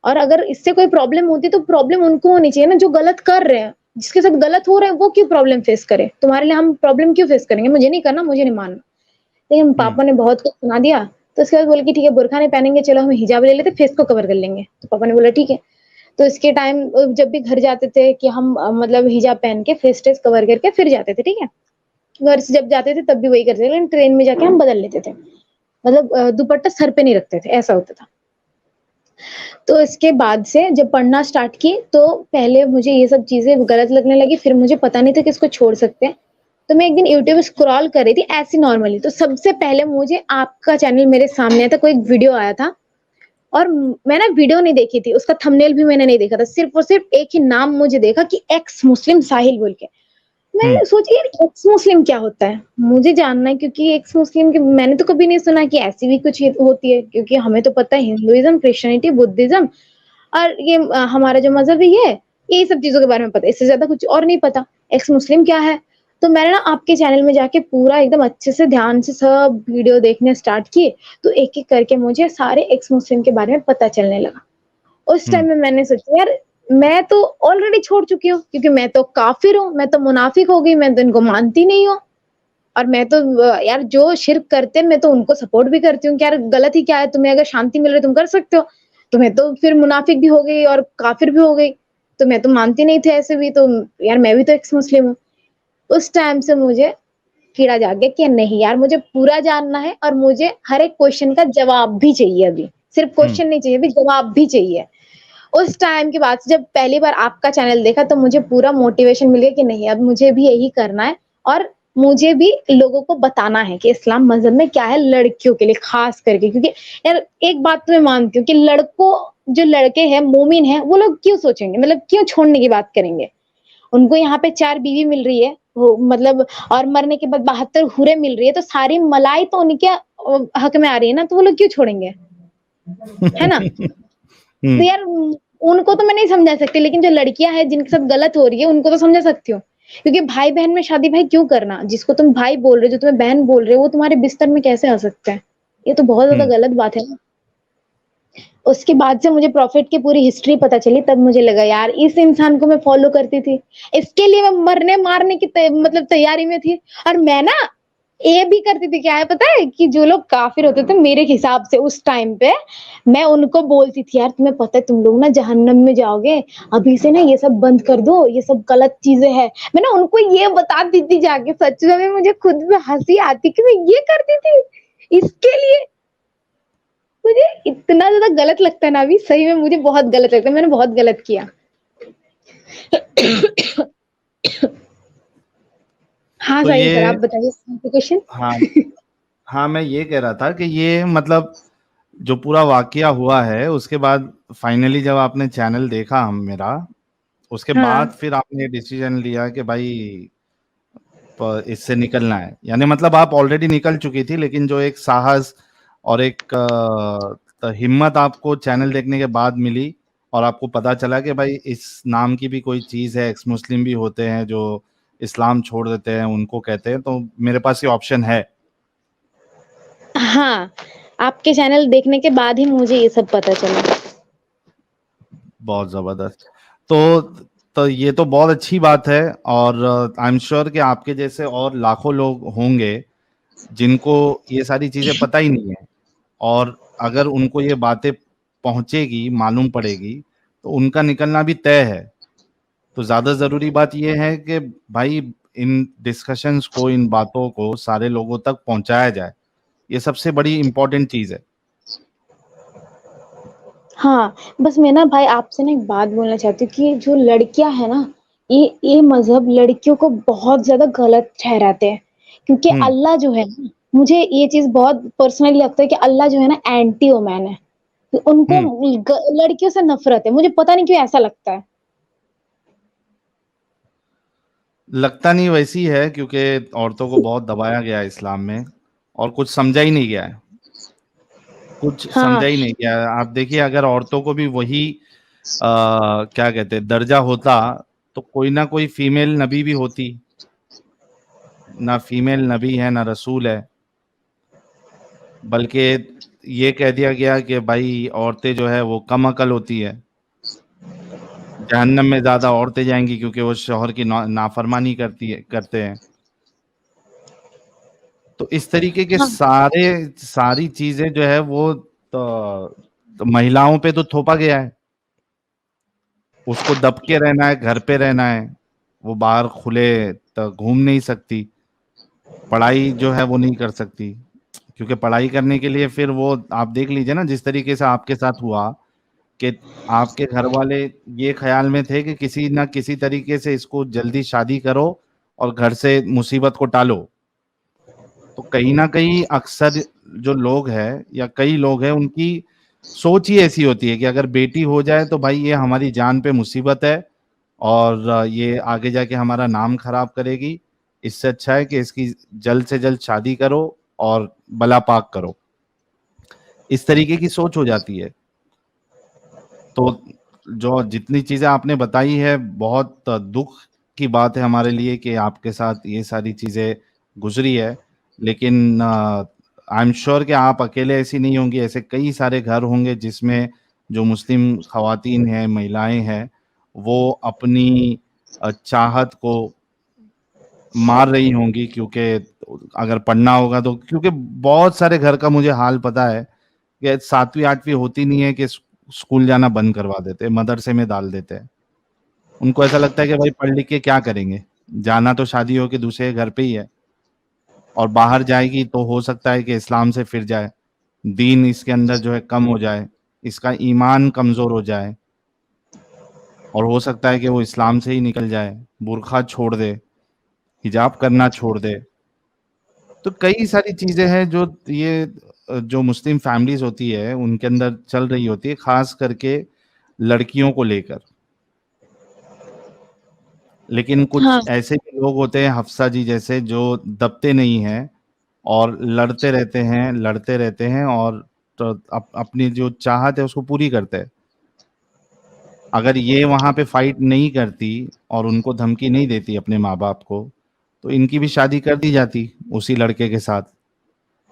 और अगर इससे कोई प्रॉब्लम होती तो प्रॉब्लम उनको होनी चाहिए ना, जो गलत कर रहे हैं, जिसके साथ गलत हो रहा है वो क्यों प्रॉब्लम फेस करे, तुम्हारे लिए हम प्रॉब्लम क्यों फेस करेंगे, मुझे नहीं करना, मुझे नहीं मानना। लेकिन पापा ने बहुत कुछ सुना दिया, तो उसके बाद बोले कि ठीक है बुर्का नहीं पहनेंगे, चलो हम हिजाब ले लेते, फेस को कवर कर लेंगे। तो पापा ने बोला ठीक है। तो इसके टाइम जब भी घर जाते थे कि हम मतलब हिजाब पहन के फेस टेस कवर करके फिर जाते थे, ठीक है। घर से जब जाते थे तब भी वही करते थे, लेकिन ट्रेन में जाके हम बदल लेते थे, मतलब दुपट्टा सर पे नहीं रखते थे, ऐसा होता था। तो इसके बाद से जब पढ़ना स्टार्ट की तो पहले मुझे ये सब चीजें गलत लगने लगी, फिर मुझे पता नहीं था कि इसको छोड़ सकते हैं। तो मैं एक दिन यूट्यूब स्क्रॉल कर रही थी ऐसी नॉर्मली, तो सबसे पहले मुझे आपका चैनल मेरे सामने आया था, कोई एक वीडियो आया था। और मैंने वीडियो नहीं देखी थी, उसका थंबनेल भी मैंने नहीं देखा था, सिर्फ और सिर्फ एक ही नाम मुझे देखा कि एक्स मुस्लिम साहिल बोल के। मैं सोची यार एक्स मुस्लिम क्या होता है, मुझे जानना है, क्योंकि एक्स मुस्लिम के मैंने तो कभी नहीं सुना कि ऐसी भी कुछ होती है, क्योंकि हमें तो पता है हिंदुइज्म, क्रिश्चियनिटी, बुद्धिज्म और ये हमारा जो मजहब है ये सब चीजों के बारे में पता है, इससे ज्यादा कुछ और नहीं पता। एक्स मुस्लिम क्या है। तो मैंने ना आपके चैनल में जाके पूरा एकदम अच्छे से ध्यान से सब वीडियो देखने स्टार्ट किए, तो एक एक करके मुझे सारे एक्स मुस्लिम के बारे में पता चलने लगा। उस टाइम में मैंने सोचा यार मैं तो ऑलरेडी छोड़ चुकी हूँ, क्योंकि मैं तो काफिर हूँ, मैं तो मुनाफिक हो गई, मैं तो इनको मानती नहीं हूँ। और मैं तो यार जो शिर्क करते हैं मैं तो उनको सपोर्ट भी करती हूँ कि यार गलत ही क्या है, तुम्हें अगर शांति मिल रही है तुम कर सकते हो। तो मैं तो फिर मुनाफिक भी हो गई और काफिर भी हो गई, तो मैं तो मानती नहीं थी ऐसे भी, तो यार मैं भी तो एक्स मुस्लिम हूँ। उस टाइम से मुझे कीड़ा जाग गया कि नहीं यार मुझे पूरा जानना है, और मुझे हर एक क्वेश्चन का जवाब भी चाहिए, अभी सिर्फ क्वेश्चन नहीं चाहिए, अभी जवाब भी चाहिए। उस टाइम के बाद जब पहली बार आपका चैनल देखा तो मुझे पूरा मोटिवेशन मिल गया कि नहीं अब मुझे भी यही करना है, और मुझे भी लोगों को बताना है कि इस्लाम मजहब में क्या है लड़कियों के लिए खास करके। क्योंकि यार एक बात तो मैं मानती हूँ कि लड़कों जो लड़के हैं मोमिन हैं वो लोग क्यों सोचेंगे, मतलब क्यों छोड़ने की बात करेंगे। उनको यहाँ पे 4 बीवी मिल रही है वो मतलब, और मरने के बाद 72 हुरें मिल रही है, तो सारी मलाई तो उनके हक में आ रही है ना, तो वो लोग क्यों छोड़ेंगे, है ना। तो यार उनको तो मैं नहीं समझा सकती, लेकिन जो लड़कियां हैं जिनके साथ गलत हो रही है उनको तो समझा सकती हूँ। क्योंकि भाई बहन में शादी भाई क्यों करना, जिसको तुम भाई बोल रहे हो जो तुम्हें बहन बोल रहे हो वो तुम्हारे बिस्तर में कैसे आ सकता है, ये तो बहुत ज्यादा गलत बात है ना। उसके बाद से मुझे प्रॉफिट की पूरी हिस्ट्री पता चली, तब मुझे लगा यार इस इंसान को मैं फॉलो करती थी, इसके लिए मैं मरने मारने की मतलब तैयारी में थी। और मैं ना ये भी करती थी, क्या है पता है, कि जो लोग काफिर होते थे मेरे हिसाब से उस टाइम पे, मैं उनको बोलती थी यार तुम्हें पता है तुम लोग ना जहन्नम में जाओगे, अभी से ना ये सब बंद कर दो, ये सब गलत चीजें हैं। मैं ना उनको ये बता दी थी जाके, सच में मुझे खुद में हंसी आती कि मैं ये करती थी इसके लिए। मुझे इतना ज्यादा गलत लगता है ना अभी, सही में मुझे बहुत गलत लगता है, मैंने बहुत गलत किया। हाँ
तो
साहिल सर
ये
आप बताइए क्वेश्चन।
हाँ हाँ, मैं ये कह रहा था कि ये मतलब जो पूरा वाकया हुआ है उसके बाद फाइनली जब आपने चैनल देखा हम मेरा, उसके बाद
हाँ
फिर आपने डिसीजन लिया कि भाई इससे निकलना है, यानी मतलब आप ऑलरेडी निकल चुकी थी, लेकिन जो एक साहस और एक हिम्मत आपको चैनल देखने के बाद मिली, और आपको पता चला कि भाई इस नाम की भी कोई चीज़ है, एक्स मुस्लिम भी होते हैं जो इस्लाम छोड़ देते हैं, उनको कहते हैं, तो मेरे पास ये ऑप्शन है।
हाँ, आपके चैनल देखने के बाद ही मुझे ये सब पता चला।
बहुत जबरदस्त। तो ये तो बहुत अच्छी बात है, और आई एम श्योर कि आपके जैसे और लाखों लोग होंगे जिनको ये सारी चीजें पता ही नहीं है, और अगर उनको ये बातें पहुंचेगी, मालूम पड़ेगी, तो उनका निकलना भी तय है। तो ज्यादा जरूरी बात ये है कि भाई इन डिस्कशंस को, इन बातों को सारे लोगों तक पहुंचाया जाए, ये सबसे बड़ी इंपॉर्टेंट चीज है।
हाँ, बस मैं ना भाई आपसे ना एक बात बोलना चाहती हूँ कि जो लड़कियां है ना, ये मजहब लड़कियों को बहुत ज्यादा गलत ठहराते हैं। क्योंकि
हम्म
अल्लाह जो है ना, मुझे ये चीज बहुत पर्सनली लगता है कि अल्लाह जो है ना एंटी वुमेन है, उनको
हम्म
लड़कियों से नफरत है, मुझे पता नहीं क्यों ऐसा लगता है।
लगता नहीं वैसी है, क्योंकि औरतों को बहुत दबाया गया है इस्लाम में, और कुछ समझा ही नहीं गया है, कुछ
हाँ
समझा ही नहीं गया है। आप देखिए, अगर औरतों को भी वही क्या कहते हैं दर्जा होता, तो कोई ना कोई फीमेल नबी भी होती, ना फीमेल नबी है ना रसूल है, बल्कि ये कह दिया गया कि भाई औरतें जो है वो कम अकल होती है, जहन्नम में ज्यादा औरतें जाएंगी क्योंकि वो शौहर की नाफरमानी करते हैं। तो इस तरीके के
हाँ,
सारी चीजें जो है वो तो महिलाओं पे तो थोपा गया है। उसको दब के रहना है, घर पे रहना है, वो बाहर खुले तो घूम नहीं सकती, पढ़ाई जो है वो नहीं कर सकती, क्योंकि पढ़ाई करने के लिए फिर वो आप देख लीजिए ना जिस तरीके से आपके साथ हुआ कि आपके घर वाले ये ख्याल में थे कि किसी ना किसी तरीके से इसको जल्दी शादी करो और घर से मुसीबत को टालो। तो कहीं ना कहीं अक्सर जो लोग हैं या कई लोग हैं उनकी सोच ही ऐसी होती है कि अगर बेटी हो जाए तो भाई ये हमारी जान पे मुसीबत है और ये आगे जाके हमारा नाम खराब करेगी, इससे अच्छा है कि इसकी जल्द से जल्द शादी करो और भला पाक करो। इस तरीके की सोच हो जाती है। तो जो जितनी चीजें आपने बताई है, बहुत दुख की बात है हमारे लिए कि आपके साथ ये सारी चीजें गुजरी है, लेकिन आई एम श्योर कि आप अकेले ऐसी नहीं होंगी, ऐसे कई सारे घर होंगे जिसमें जो मुस्लिम खवातीन हैं, महिलाएं हैं, वो अपनी चाहत को मार रही होंगी, क्योंकि अगर पढ़ना होगा तो, क्योंकि बहुत सारे घर का मुझे हाल पता है कि 7वीं 8वीं होती नहीं है कि स्कूल जाना बंद करवा देते, मदरसे में डाल देते हैं। उनको ऐसा लगता है कि भाई पढ़ लिख के क्या करेंगे, जाना तो शादी हो के दूसरे घर पे ही है, और बाहर जाएगी तो हो सकता है कि इस्लाम से फिर जाए, दीन इसके अंदर जो है कम हो जाए, इसका ईमान कमजोर हो जाए, और हो सकता है कि वो इस्लाम से ही निकल जाए, बुर्खा छोड़ दे, हिजाब करना छोड़ दे। तो कई सारी चीजें हैं जो ये जो मुस्लिम फैमिलीज होती है उनके अंदर चल रही होती है, खास करके लड़कियों को लेकर। लेकिन कुछ
हाँ,
ऐसे भी लोग होते हैं हफ्सा जी जैसे, जो दबते नहीं हैं और लड़ते रहते हैं और तो अपनी जो चाहत है उसको पूरी करते हैं। अगर ये वहां पे फाइट नहीं करती और उनको धमकी नहीं देती अपने माँ बाप को, तो इनकी भी शादी कर दी जाती उसी लड़के के साथ,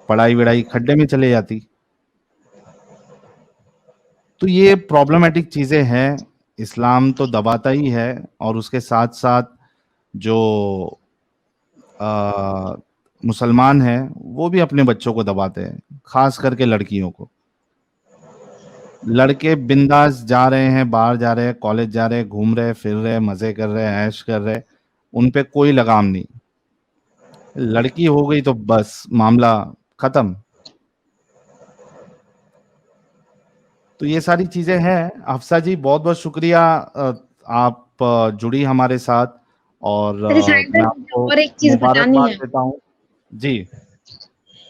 पढ़ाई वढ़ाई खड्डे में चले जाती। तो ये प्रॉब्लमेटिक चीजें हैं। इस्लाम तो दबाता ही है, और उसके साथ साथ जो आ, मुसलमान हैं वो भी अपने बच्चों को दबाते हैं, खास करके लड़कियों को। लड़के बिंदास जा रहे हैं, बाहर जा रहे हैं, कॉलेज जा रहे हैं, घूम रहे फिर रहे, मजे कर रहे हैं, ऐश कर रहे, उन पे कोई लगाम नहीं। लड़की हो गई तो बस मामला खत्म। तो ये सारी चीजें हैं। अफसा जी बहुत बहुत शुक्रिया, आप जुड़ी हमारे साथ, और
अरे साहिल,
मैं
मुझे
आपको
और एक चीज बतानी
मुबारकबाद
है।
देता हूँ। जी।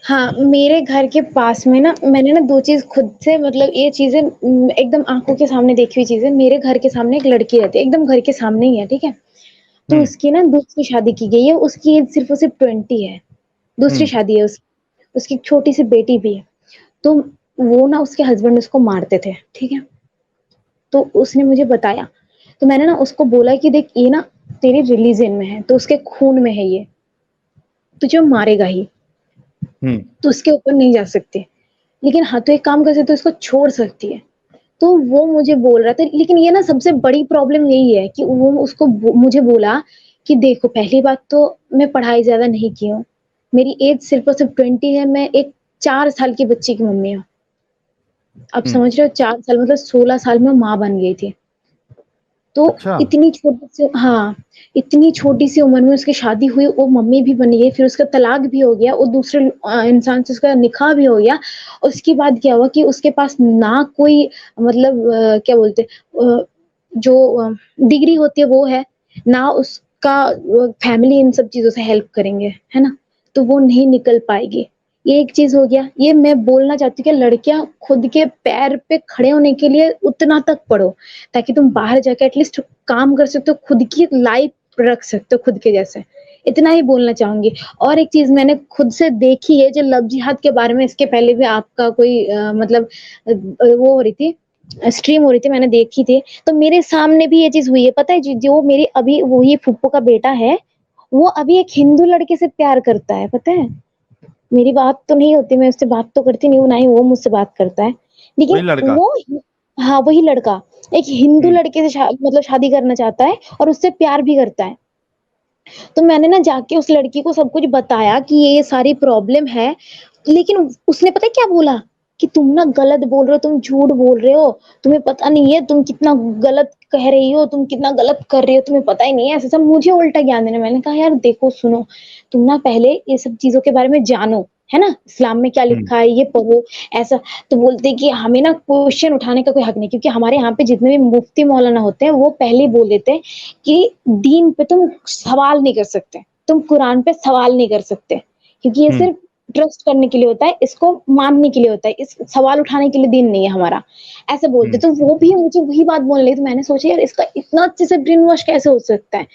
हाँ, मेरे घर के पास में ना, मैंने ना 2 चीज़ खुद से, मतलब ये चीज़ें एकदम आँखों के सामने देखी हुई चीज़ें। मेरे घर के सामने एक लड़की रहती है, एकदम घर के सामने ही है, ठीक है? तो
हम्म।
उसकी ना दूसरी शादी की गई है, उसकी एज सिर्फ़ और सिर्फ़ 20 है। दूसरी
हम्म।
शादी है उसकी। उसकी एक छोटी-सी बेटी भी है। तो वो ना, उसके हस्बैंड उसको मारते थे, ठीक है? तो उसने मुझे बताया। तो मैंने ना उसको बोला कि देख, ये ना तेरे रिलीजन में है, तो उसके खून में है ये, तुझे मारेगा ही।
हम्म।
तो उसके ऊपर नहीं जा सकते। लेकिन हाँ, तो एक काम कर सकते हो, इसको छोड़ सकती है। तो वो मुझे बोल रहा था, लेकिन ये ना सबसे बड़ी प्रॉब्लम यही है कि वो उसको मुझे बोला कि देखो, पहली बात तो मैं पढ़ाई ज़्यादा नहीं की हूँ। मेरी एज सिर्फ़ और सिर्फ़ 20 है, मैं एक 4 साल की बच्ची की मम्मी हूँ। आप
हम्म।
समझ रहे हो, 4 साल मतलब 16 साल में माँ बन गई थी। तो
अच्छा।
इतनी छोटी सी, हाँ, इतनी छोटी सी उम्र में उसकी शादी हुई, वो मम्मी भी बन गई, फिर उसका तलाक भी हो गया और दूसरे इंसान से उसका निकाह भी हो गया। उसके बाद क्या हुआ कि उसके पास ना कोई, मतलब क्या बोलते जो डिग्री होती है वो है, ना उसका फैमिली इन सब चीज़ों से हेल्प करेंगे, है ना? तो वो नहीं निकल पाएगी। ये एक चीज़ हो गया। ये मैं बोलना चाहती हूँ कि लड़कियाँ खुद के पैर पे खड़े होने के लिए उतना तक पढ़ो, ताकि तुम बाहर जाके एटलीस्ट काम कर सकते हो, खुद की लाइफ रख सकते हो खुद के जैसे। इतना ही बोलना चाहूँगी। और एक चीज़ मैंने खुद से देखी है, जो लव जिहाद के बारे में, इसके पहले भी आपका कोई मतलब वो हो रही थी, स्ट्रीम हो रही थी, मैंने देखी थी, तो मेरे सामने भी ये चीज़ हुई है। पता है जो मेरी अभी वही फूफो का बेटा है, वो अभी एक हिंदू लड़के से प्यार करता है, पता है? मेरी बात तो नहीं होती, मैं उससे बात तो करती नहीं हूँ, ना ही वो मुझसे बात करता है। लेकिन
वही लड़का?
वो हाँ, वही लड़का एक हिंदू
हुँ,
लड़के से मतलब शादी करना चाहता है और उससे प्यार भी करता है। तो मैंने ना जाके उस लड़की को सब कुछ बताया कि ये सारी प्रॉब्लम है, लेकिन उसने पता है क्या बोला? कि तुम ना गलत बोल रहे हो, तुम झूठ बोल रहे हो, तुम्हें पता नहीं है तुम कितना गलत कह रही हो, तुम कितना गलत कर रही हो, तुम्हें पता ही नहीं है, ऐसा सब मुझे उल्टा ज्ञान देना। मैंने कहा यार देखो सुनो, तुम ना पहले ये सब चीज़ों के बारे में जानो, है ना? इस्लाम में क्या
हुँ,
लिखा है ये पढ़ो, ऐसा। तो बोलते हैं कि हमें ना क्वेश्चन उठाने का कोई हक नहीं, क्योंकि हमारे यहाँ पे जितने भी मुफ्ती मौलाना होते हैं, वो पहले ही बोल देते हैं कि दीन पे तुम सवाल नहीं कर सकते, तुम कुरान पे सवाल नहीं कर सकते, क्योंकि ये
हुँ,
सिर्फ ट्रस्ट करने के लिए होता है, इसको मानने के लिए होता है, इस सवाल उठाने के लिए दीन नहीं है हमारा, ऐसे बोलते।
हुँ,
तो वो भी मुझे वही बात बोलने लगी, तो मैंने सोचा यार इसका इतना अच्छे से ब्रेन वॉश कैसे हो सकता है,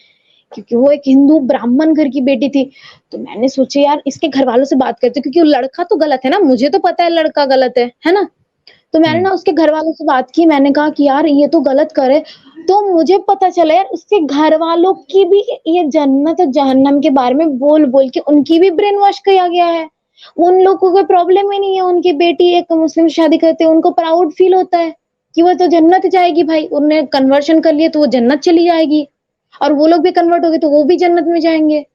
क्योंकि वो एक हिंदू ब्राह्मण घर की बेटी थी। तो मैंने सोचा यार इसके घर वालों से बात करते, क्योंकि वो लड़का तो गलत है ना, मुझे तो पता है लड़का गलत है ना? तो मैंने
हुँ,
ना उसके घर वालों से बात की, मैंने कहा कि यार ये तो गलत करे। तो मुझे पता चला यार उसके घर वालों की भी ये जन्नत और जहन्नम के बारे में बोल-बोल के उनकी भी ब्रेन वॉश किया गया है। उन लोगों को कोई प्रॉब्लम ही नहीं है, उनकी बेटी एक मुस्लिम से शादी करते हैं, उनको प्राउड फील होता है कि वो तो जन्नत जाएगी भाई, उन्होंने कन्वर्शन कर लिया तो वो जन्नत चली जाएगी, और वो लोग भी कन्वर्ट हो गए तो वो भी जन्नत में जाएँगे।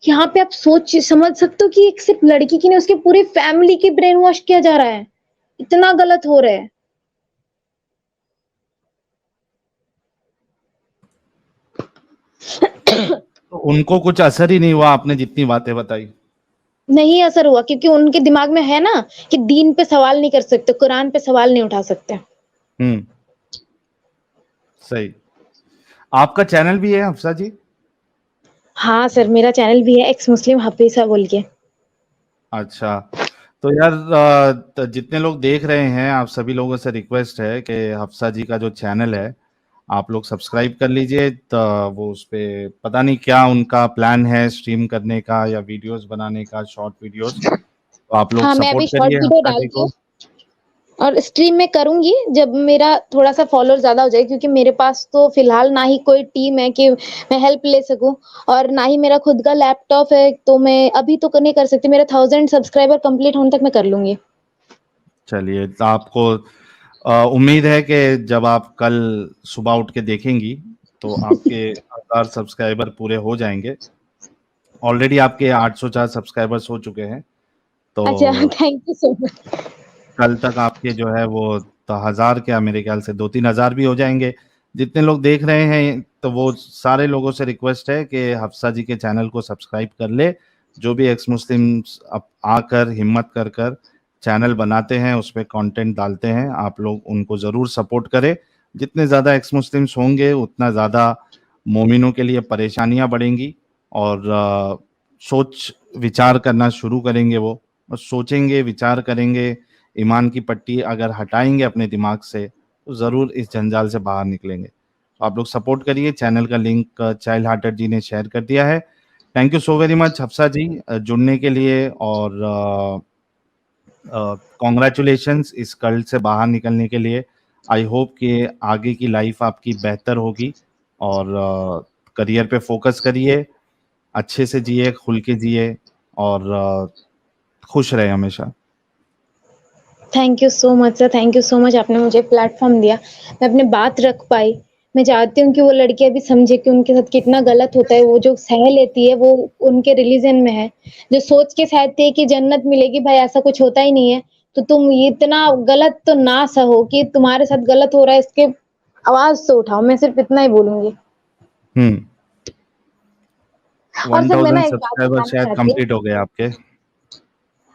यहाँ पे आप सोच समझ सकते हो कि एक सिर्फ लड़की की नहीं, उसकी पूरी फैमिली की ब्रेन वॉश किया जा रहा है। इतना गलत हो रहा है।
तो उनको कुछ असर ही नहीं हुआ आपने जितनी बातें बताई?
नहीं असर हुआ, क्योंकि उनके दिमाग में है ना कि दीन पे सवाल नहीं कर सकते, कुरान पे सवाल नहीं उठा सकते।
हुँ, सही। आपका चैनल भी है हफ्सा जी?
हाँ सर, मेरा चैनल भी है एक्स मुस्लिम हफीसा बोल के।
अच्छा, तो यार जितने लोग देख रहे हैं, आप सभी लोगों से रिक्वेस्ट है कि हफ्सा जी का जो चैनल है, आप लोग सब्सक्राइब कर लीजिए। तो वो उसपे पता नहीं क्या उनका प्लान है स्ट्रीम करने का या वीडियोस बनाने का, शॉर्ट वीडियोस। तो आप लोग
हाँ, मैं
सपोर्ट
अभी शॉर्ट
करिए
वीडियो
हफ्सा जी
डालती
को।
हूँ और स्ट्रीम में करूँगी जब मेरा थोड़ा-सा फॉलोअर ज़्यादा हो जाए, क्योंकि मेरे पास तो फिलहाल ना ही कोई टीम है कि मैं हेल्प ले सकूँ, और ना ही मेरा खुद का लैपटॉप है, तो मैं अभी तो नहीं कर सकती। मेरा 1000 सब्सक्राइबर कंप्लीट होने तक मैं कर लूँगी।
चलिए, तो आपको उम्मीद है कि जब आप कल सुबह उठ के देखेंगी, तो आपके 1000 सब्सक्राइबर पूरे हो जाएँगे। ऑलरेडी आपके 804 सब्सक्राइबर्स हो चुके हैं।
अच्छा,
तो
थैंक यू सो मच।
कल तक आपके जो है वो तो 1000 क्या मेरे ख्याल से 2-3 हज़ार भी हो जाएँगे। जितने लोग देख रहे हैं तो वो सारे लोगों से रिक्वेस्ट है कि हफ्सा जी के चैनल को सब्सक्राइब कर ले। जो भी एक्स मुस्लिम्स आकर हिम्मत कर चैनल बनाते हैं, उसपे कंटेंट डालते हैं, आप लोग उनको ज़रूर सपोर्ट करें। जितने ज़्यादा एक्स मुस्लिम्स होंगे उतना ज़्यादा मोमिनों के लिए परेशानियाँ बढ़ेंगी और सोच विचार करना शुरू करेंगे वो। और सोचेंगे, विचार करेंगे, ईमान की पट्टी अगर हटाएँगे अपने दिमाग से, तो ज़रूर इस जंजाल से बाहर निकलेंगे। तो आप लोग सपोर्ट करिए, चैनल का लिंक चाइल्ड हार्टेड जी ने शेयर कर दिया है। Thank you so very much Hafsa ji जुड़ने के लिए और कांग्रेचुलेशंस इस कल्ट से बाहर निकलने के लिए। आई होप कि आगे की लाइफ आपकी बेहतर होगी और करियर पे फोकस करिए, अच्छे से जिए, खुल के जिए और खुश रहे हमेशा।
Thank you so much sir, thank you so much, आपने मुझे प्लेटफ़ॉर्म दिया। मैं अपनी बात रख पाई। मैं चाहती हूँ कि वो लड़की अभी समझे कि उनके साथ कितना गलत होता है, वो जो सह लेती है वो उनके रिलीजन में है। जो सोच के सहती है कि जन्नत मिलेगी, भाई ऐसा कुछ होता ही नहीं है। तो तुम इतना गलत तो ना सहो कि तुम्हारे साथ गलत हो रहा है, इसके आवाज़ तो उठाओ, मैं सिर्फ़ इतना ही बोलूँगी।
हुँ,
और सर मैं ना
1000
एक बात
सब्सक्राइबर
बताना
शायद
चाहती हूँ।
कंप्लीट हो गए आपके।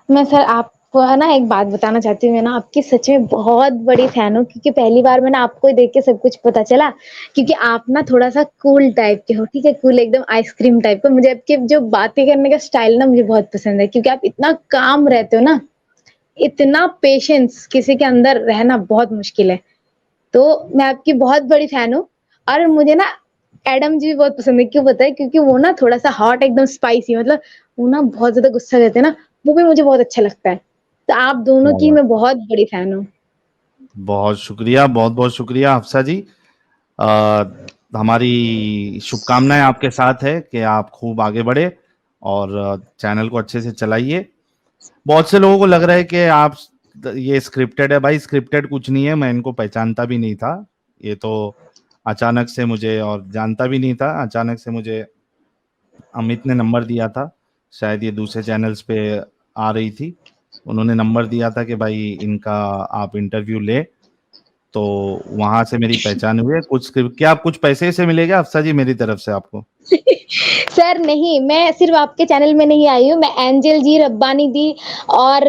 मैं सर आपको है ना एक बात बताना चाहती हूँ, मैं ना आपकी सच में बहुत बड़ी फ़ैन हूँ, क्योंकि पहली बार मैंने आपको ही देख के सब कुछ पता चला, क्योंकि आप ना थोड़ा-सा कूल टाइप के हो, ठीक है? कूल एकदम आइसक्रीम टाइप का। मुझे आपके जो बातें करने का स्टाइल ना मुझे बहुत पसंद है, क्योंकि आप इतना काम रहते हो ना, इतना पेशेंस किसी के अंदर रहना बहुत मुश्किल है। तो मैं आपकी बहुत बड़ी फ़ैन हूँ, और मुझे ना एडम जी भी बहुत पसंद है, क्यों पता है? क्योंकि वो ना थोड़ा-सा हॉट एकदम स्पाइसी, मतलब वो ना बहुत ज़्यादा गुस्सा करते हैं ना, वो भी मुझे बहुत अच्छा लगता है। तो आप दोनों
क्या
की
बात
मैं बहुत बड़ी फ़ैन हूँ।
बहुत शुक्रिया, बहुत-बहुत शुक्रिया हफ्सा जी। हमारी शुभकामनाएँ आपके साथ है कि आप खूब आगे बढ़े और चैनल को अच्छे से चलाइए। बहुत से लोगों को लग रहा है कि आप ये स्क्रिप्टेड है। भाई स्क्रिप्टेड कुछ नहीं है, मैं इनको पहचानता भी नहीं था। ये तो अचानक से मुझे, और जानता भी नहीं था, अचानक से मुझे अमित ने नंबर दिया था। शायद ये दूसरे चैनल्स पे आ रही थी। उन्होंने नंबर दिया था कि भाई इनका आप इंटरव्यू लें, तो वहाँ से मेरी पहचान हुई है। क्या आप कुछ पैसे से मिलेगा अफ़सा जी मेरी तरफ से आपको?
सर नहीं, मैं सिर्फ़ आपके चैनल में नहीं आई हूँ, मैं एंजल जी, रब्बानी दी और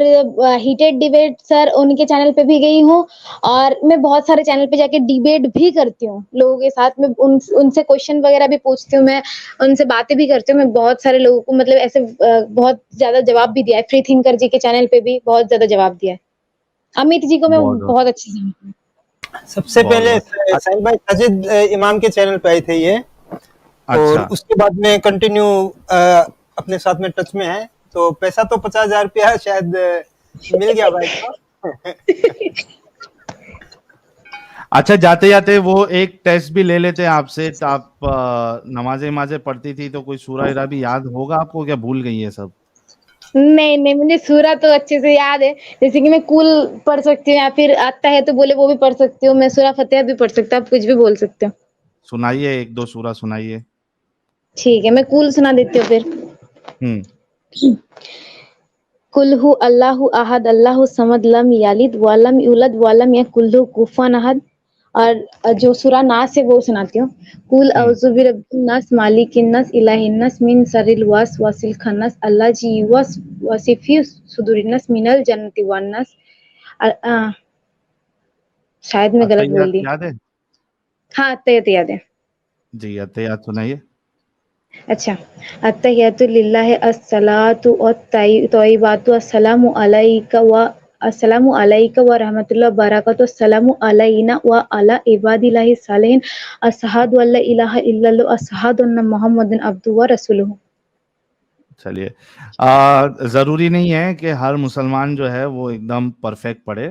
हीटेड डिबेट सर उनके चैनल पे भी गई हूँ और मैं बहुत सारे चैनल पे जाके डिबेट भी करती हूँ लोगों के साथ में, उनसे क्वेश्चन वगैरह भी पूछती हूँ मैं, उनसे बातें भी करती हूँ। मैं बहुत सारे लोगों को मतलब ऐसे बहुत ज़्यादा जवाब भी दिया है, फ्री थिंकर जी के चैनल पे भी बहुत ज़्यादा जवाब दिया है। अमित जी को मैं
बहुत-बहुत
बहुत अच्छे से जानती हूँ।
सबसे पहले
बहुत-बहुत
साहिल भाई साजिद इमाम के चैनल पे आए थे ये, और
अच्छा।
उसके बाद में कंटिन्यू अपने साथ में टच में है। तो पैसा तो 50,000 रुपया शायद मिल गया भाई को।
अच्छा, जाते-जाते वो एक टेस्ट भी ले लेते हैं आपसे। तो आप नमाज़ें-वमाज़ें पढ़ती थी, तो कोई सूरा-वूरा भी याद होगा आपको, क्या भूल गई ये सब?
नहीं, नहीं, मुझे सूरत तो अच्छे से याद है। जैसे कि मैं कुल पढ़ सकती हूँ या फिर आता है तो बोले वो भी पढ़ सकती हूँ। मैं सूरा फ़तिहा भी पढ़ सकता हूँ, आप कुछ भी बोल सकते हो।
सुनाइए, 1-2 सूरा सुनाइए।
ठीक है, मैं कुल सुना देती हूँ फिर।
हुँ।
कुल हु अल्लाहु अहद, अल्लाहु समद, लम यलिद व लम यूलद व लम यकुल लहु कुफुवन अहद। और जो सूरा नास है वो सुनाती हूँ। कुल
हुँ।
औज़ु बिरब्बिन नास, मालिकिन नास, इलाहिन नास, मिन शर्रिल वसवासिल खन्नास, अल्लाज़ी युवस्विसु फ़ी सुदूरिन नास, मिनल जन्नति वन नास। शायद मैं गलत बोल
अत्तहियात
दी।
याद है?
हाँ, अत्तहियात याद है।
जी, अत्तहियात सुनाइए।
अच्छा, अत्तहियातु लिल्लाहि अस्सलातु तय्यिबातु अस्सलामु अलैका व रहमतुल्लाहि व बरकातुहू अस्सलामु अलैना व अला इबादिल्लाहि सालिहीन अशहदु अल्ला इलाहा इल्लल्लाह अशहदु अन्ना मुहम्मदन अब्दुहु व रसूलुहु।
चलिए, ज़रूरी नहीं है कि हर मुसलमान जो है वो एकदम परफेक्ट पढ़े।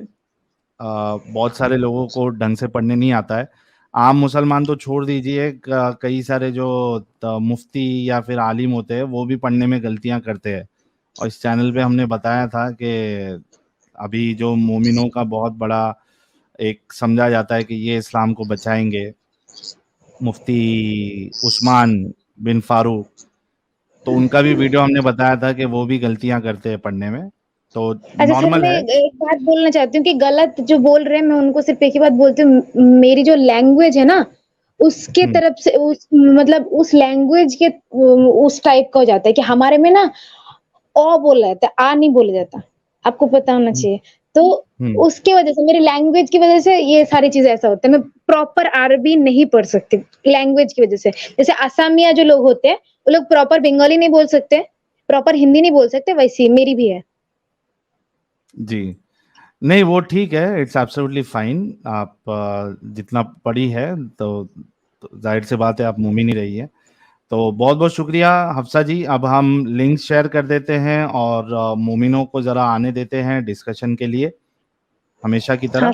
बहुत सारे लोगों को ढंग से पढ़ने नहीं आता है। आम मुसलमान तो छोड़ दीजिए, कई सारे जो मुफ्ती या फिर आलिम होते हैं वो भी पढ़ने में गलतियां करते हैं। और इस चैनल पे हमने बताया था कि अभी जो मोमिनों का बहुत बड़ा एक समझा जाता है कि ये इस्लाम को बचाएंगे, मुफ्ती उस्मान बिन फारूक, तो उनका भी वीडियो हमने बताया था कि वो भी गलतियां करते हैं पढ़ने में, तो
अच्छा सर,
नॉर्मल
मैं
है।
एक बात बोलना चाहती हूँ कि गलत जो बोल रहे हैं मैं उनको सिर्फ़ एक ही बात बोलती हूँ, मेरी जो लैंग्वेज है ना, उसके
हम्म।
तरफ से उस मतलब उस लैंग्वेज के उस टाइप का हो जाता है कि हमारे में ना बोला जाता है, नहीं बोला जाता। आपको पता होना
हम्म।
चाहिए। तो
हम्म।
उसकी वज़ह से मेरी लैंग्वेज की वज़ह से ये सारी चीज़ें ऐसा होता है। मैं प्रॉपर अरबी नहीं पढ़ सकती, लैंग्वेज की वज़ह से। जैसे असमिया जो लोग होते हैं, वो लोग प्रॉपर बंगाली नहीं बोल सकते, प्रॉपर हिंदी नहीं बोल सकते, वैसे ही मेरी भी है।
जी, नहीं वो ठीक है, इट्स एब्सोल्युटली फाइन। आप जितना पढ़ी है तो ज़ाहिर सी बात है आप मोमिन ही रही है। तो बहुत-बहुत शुक्रिया हफ्सा जी। अब हम लिंक शेयर कर देते हैं और मोमिनों को ज़रा आने देते हैं डिस्कशन के लिए, हमेशा की
हाँ।
तरह।